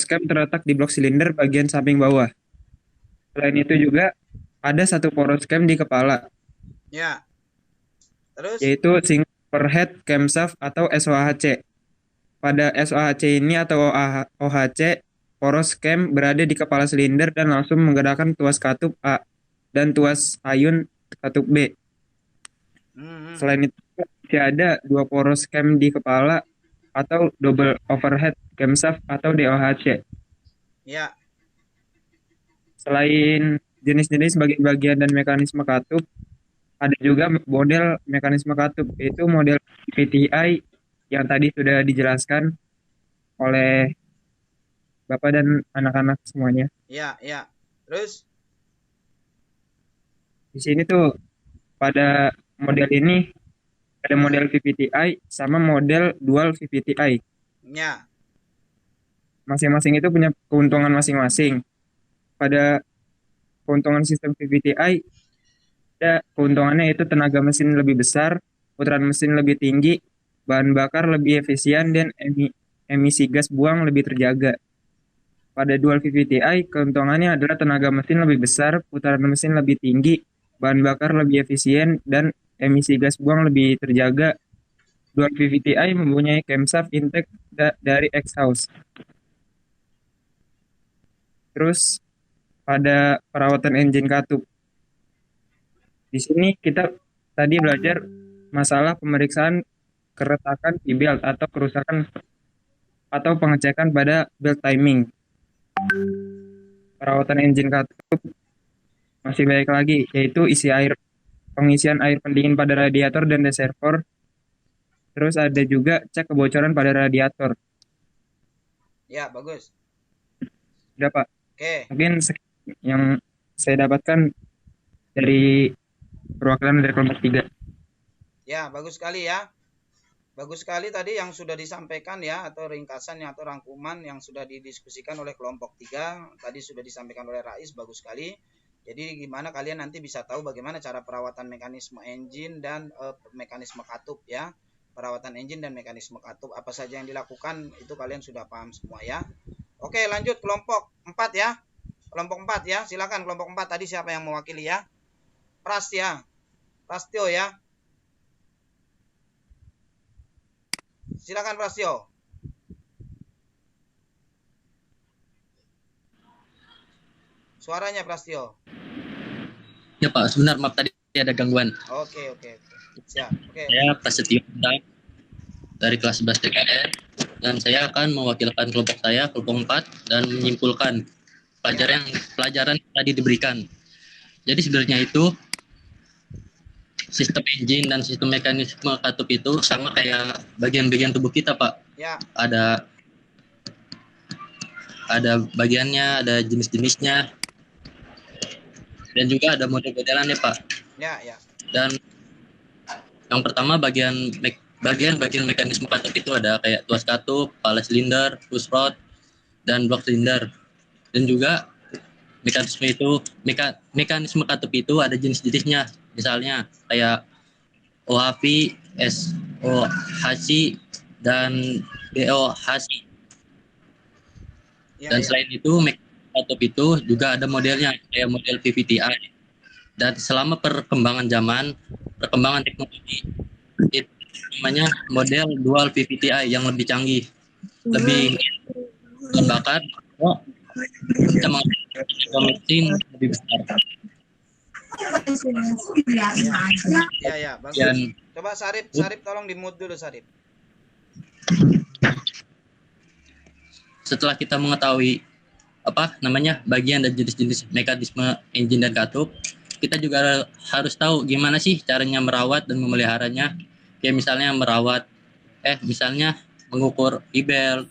cam terletak di blok silinder bagian samping bawah. Selain itu juga ada satu poros cam di kepala. Ya. Terus? Yaitu single overhead camshaft atau SOHC. Pada SOHC ini atau OHC, poros cam berada di kepala silinder dan langsung menggerakkan tuas katup A dan tuas ayun katup B. Selain itu masih ada dua poros cam di kepala atau double overhead camshaft atau DOHC. Ya. Selain jenis-jenis bagian-bagian dan mekanisme katup, ada juga model mekanisme katup, yaitu model VTI yang tadi sudah dijelaskan oleh Bapak dan anak-anak semuanya. Ya. Terus? Di sini tuh pada model ini ada model VVTI sama model dual VVTI. Ya. Masing-masing itu punya keuntungan masing-masing. Pada keuntungan sistem VVTI, ada keuntungannya itu tenaga mesin lebih besar, putaran mesin lebih tinggi, bahan bakar lebih efisien, dan emisi gas buang lebih terjaga. Pada dual VVTI, keuntungannya adalah tenaga mesin lebih besar, putaran mesin lebih tinggi, bahan bakar lebih efisien, dan emisi gas buang lebih terjaga. Dual VVTI mempunyai camshaft intake dari exhaust. Terus pada perawatan engine katup. Di sini kita tadi belajar masalah pemeriksaan keretakan di belt atau kerusakan atau pengecekan pada belt timing. Perawatan engine katup masih banyak lagi, yaitu pengisian air pendingin pada radiator dan reservoir. Terus ada juga cek kebocoran pada radiator. Ya, bagus. Udah Pak. Oke. Mungkin yang saya dapatkan dari perwakilan dari kelompok 3. Ya, bagus sekali ya. Bagus sekali tadi yang sudah disampaikan ya, atau ringkasan atau rangkuman yang sudah didiskusikan oleh kelompok 3. Tadi sudah disampaikan oleh Rais, bagus sekali. Jadi gimana kalian nanti bisa tahu bagaimana cara perawatan mekanisme engine dan mekanisme katup ya. Perawatan engine dan mekanisme katup apa saja yang dilakukan itu kalian sudah paham semua ya. Oke, lanjut kelompok 4 ya. Kelompok 4 ya. Silakan kelompok 4 tadi siapa yang mewakili ya? Prastio ya. Silakan Prastio. Suaranya Prastio. Ya Pak, sebentar maaf tadi ada gangguan. Oke. Siap. Oke. Saya Prasetyo dari kelas 11 TKR dan saya akan mewakilkan kelompok saya, kelompok 4 dan menyimpulkan pelajaran yang tadi diberikan. Jadi sebenarnya itu sistem engine dan sistem mekanisme katup itu sama kayak bagian-bagian tubuh kita, Pak. Ya. Ada bagiannya, ada jenis-jenisnya. Dan juga ada model-modelannya, Pak. Ya. Dan yang pertama bagian mekanisme katup itu ada kayak tuas katup, pala silinder, push rod, dan blok silinder. Dan juga mekanisme katup itu ada jenis-jenisnya. Misalnya kayak OHV, SOHC, dan BOHC. Dan selain itu katup itu juga ada modelnya kayak model VVTi. Dan selama perkembangan teknologi itu namanya model dual VVTi yang lebih canggih, lebih bakar, bisa menghasilkan mesin lebih besar. Ya, bagus. Coba Sarip tolong di-mute dulu Sarip. Setelah kita mengetahui bagian dan jenis-jenis mekanisme engine dan katup, kita juga harus tahu gimana sih caranya merawat dan memeliharanya. Kayak misalnya mengukur V-belt,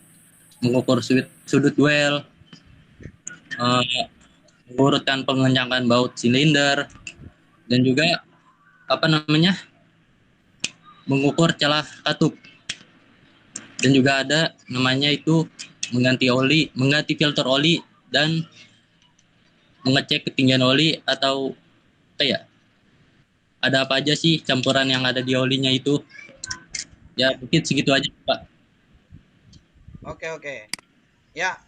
mengukur sudut well, mengurutkan pengencangan baut silinder, dan juga mengukur celah katup. Dan juga ada namanya itu mengganti filter oli dan mengecek ketinggian oli atau ada apa aja sih campuran yang ada di olinya itu. Ya mungkin segitu aja Pak. Oke. Ya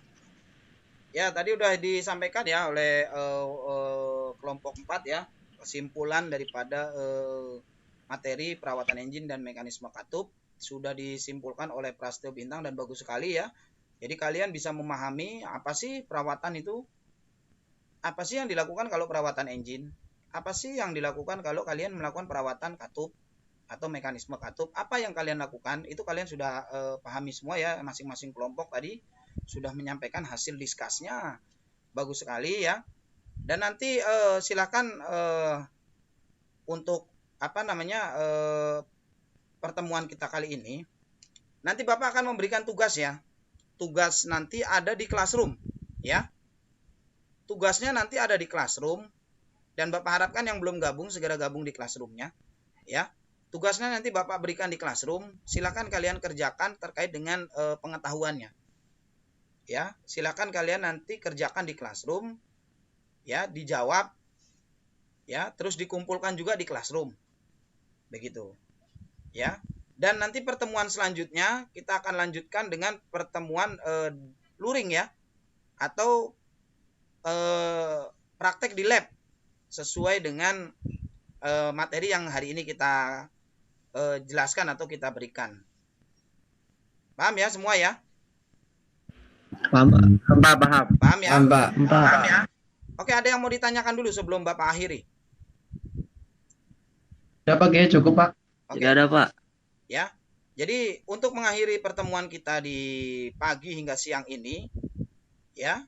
tadi udah disampaikan ya oleh kelompok 4 ya, kesimpulan daripada materi perawatan engine dan mekanisme katup sudah disimpulkan oleh Prastio Bintang dan bagus sekali ya. Jadi kalian bisa memahami apa sih perawatan itu, apa sih yang dilakukan kalau perawatan engine, apa sih yang dilakukan kalau kalian melakukan perawatan katup atau mekanisme katup, apa yang kalian lakukan, itu kalian sudah pahami semua ya, masing-masing kelompok tadi sudah menyampaikan hasil diskusnya, bagus sekali ya. Dan nanti silakan untuk pertemuan kita kali ini, nanti Bapak akan memberikan tugas ya. Tugas nanti ada di classroom ya. Tugasnya nanti ada di classroom dan Bapak harapkan yang belum gabung segera gabung di classroomnya ya. Tugasnya nanti Bapak berikan di classroom, silakan kalian kerjakan terkait dengan pengetahuannya. Ya, silakan kalian nanti kerjakan di classroom ya, dijawab ya, terus dikumpulkan juga di classroom. Begitu. Ya. Dan nanti pertemuan selanjutnya kita akan lanjutkan dengan pertemuan luring ya, atau praktek di lab sesuai dengan materi yang hari ini kita jelaskan atau kita berikan. Paham ya semua ya? Paham ya? Paham ya? Oke, ada yang mau ditanyakan dulu sebelum Bapak akhiri? Udah Pak, kayaknya cukup Pak. Oke. Tidak ada Pak. Ya, jadi untuk mengakhiri pertemuan kita di pagi hingga siang ini, ya,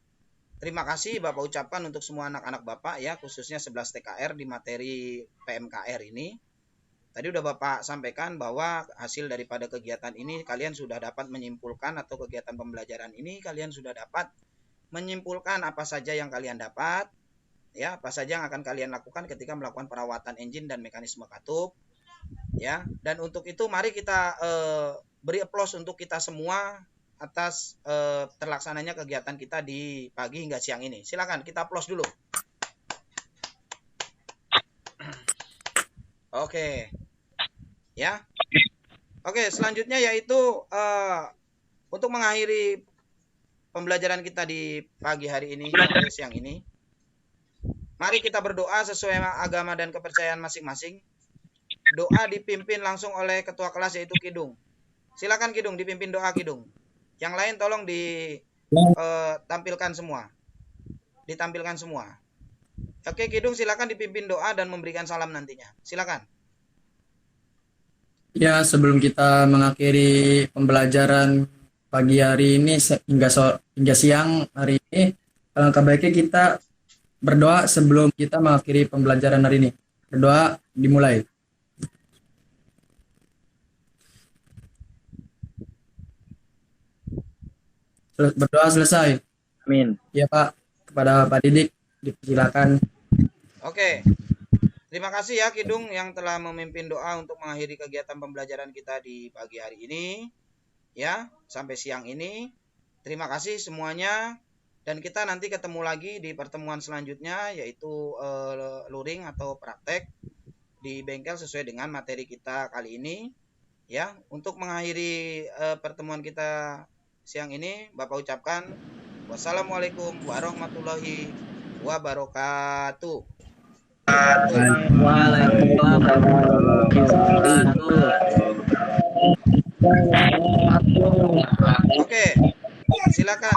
terima kasih Bapak ucapkan untuk semua anak-anak Bapak ya, khususnya 11 TKR di materi PMKR ini. Tadi udah Bapak sampaikan bahwa hasil daripada kegiatan ini kalian sudah dapat menyimpulkan, atau kegiatan pembelajaran ini kalian sudah dapat menyimpulkan apa saja yang kalian dapat, ya, apa saja yang akan kalian lakukan ketika melakukan perawatan engine dan mekanisme katup. Ya, dan untuk itu mari kita beri aplaus untuk kita semua atas terlaksananya kegiatan kita di pagi hingga siang ini. Silakan kita aplaus dulu. Oke. Ya. Oke, selanjutnya yaitu untuk mengakhiri pembelajaran kita di pagi hari ini atau siang ini. Mari kita berdoa sesuai agama dan kepercayaan masing-masing. Doa dipimpin langsung oleh ketua kelas yaitu Kidung. Silakan Kidung, dipimpin doa Kidung. Yang lain tolong ditampilkan semua. Ditampilkan semua. Oke Kidung, silakan dipimpin doa dan memberikan salam nantinya. Silakan. Ya, sebelum kita mengakhiri pembelajaran pagi hari ini hingga siang hari ini, alangkah baiknya kita berdoa sebelum kita mengakhiri pembelajaran hari ini. Berdoa dimulai. Berdoa selesai. Amin. Ya Pak, kepada Pak Didik dipersilakan. Oke. Terima kasih ya Kidung yang telah memimpin doa untuk mengakhiri kegiatan pembelajaran kita di pagi hari ini. Ya, sampai siang ini. Terima kasih semuanya. Dan kita nanti ketemu lagi di pertemuan selanjutnya yaitu luring atau praktek di bengkel sesuai dengan materi kita kali ini. Ya, untuk mengakhiri pertemuan kita siang ini, Bapak ucapkan wassalamualaikum warahmatullahi wabarakatuh. Waalaikumsalam warahmatullahi wabarakatuh. Oke, silakan.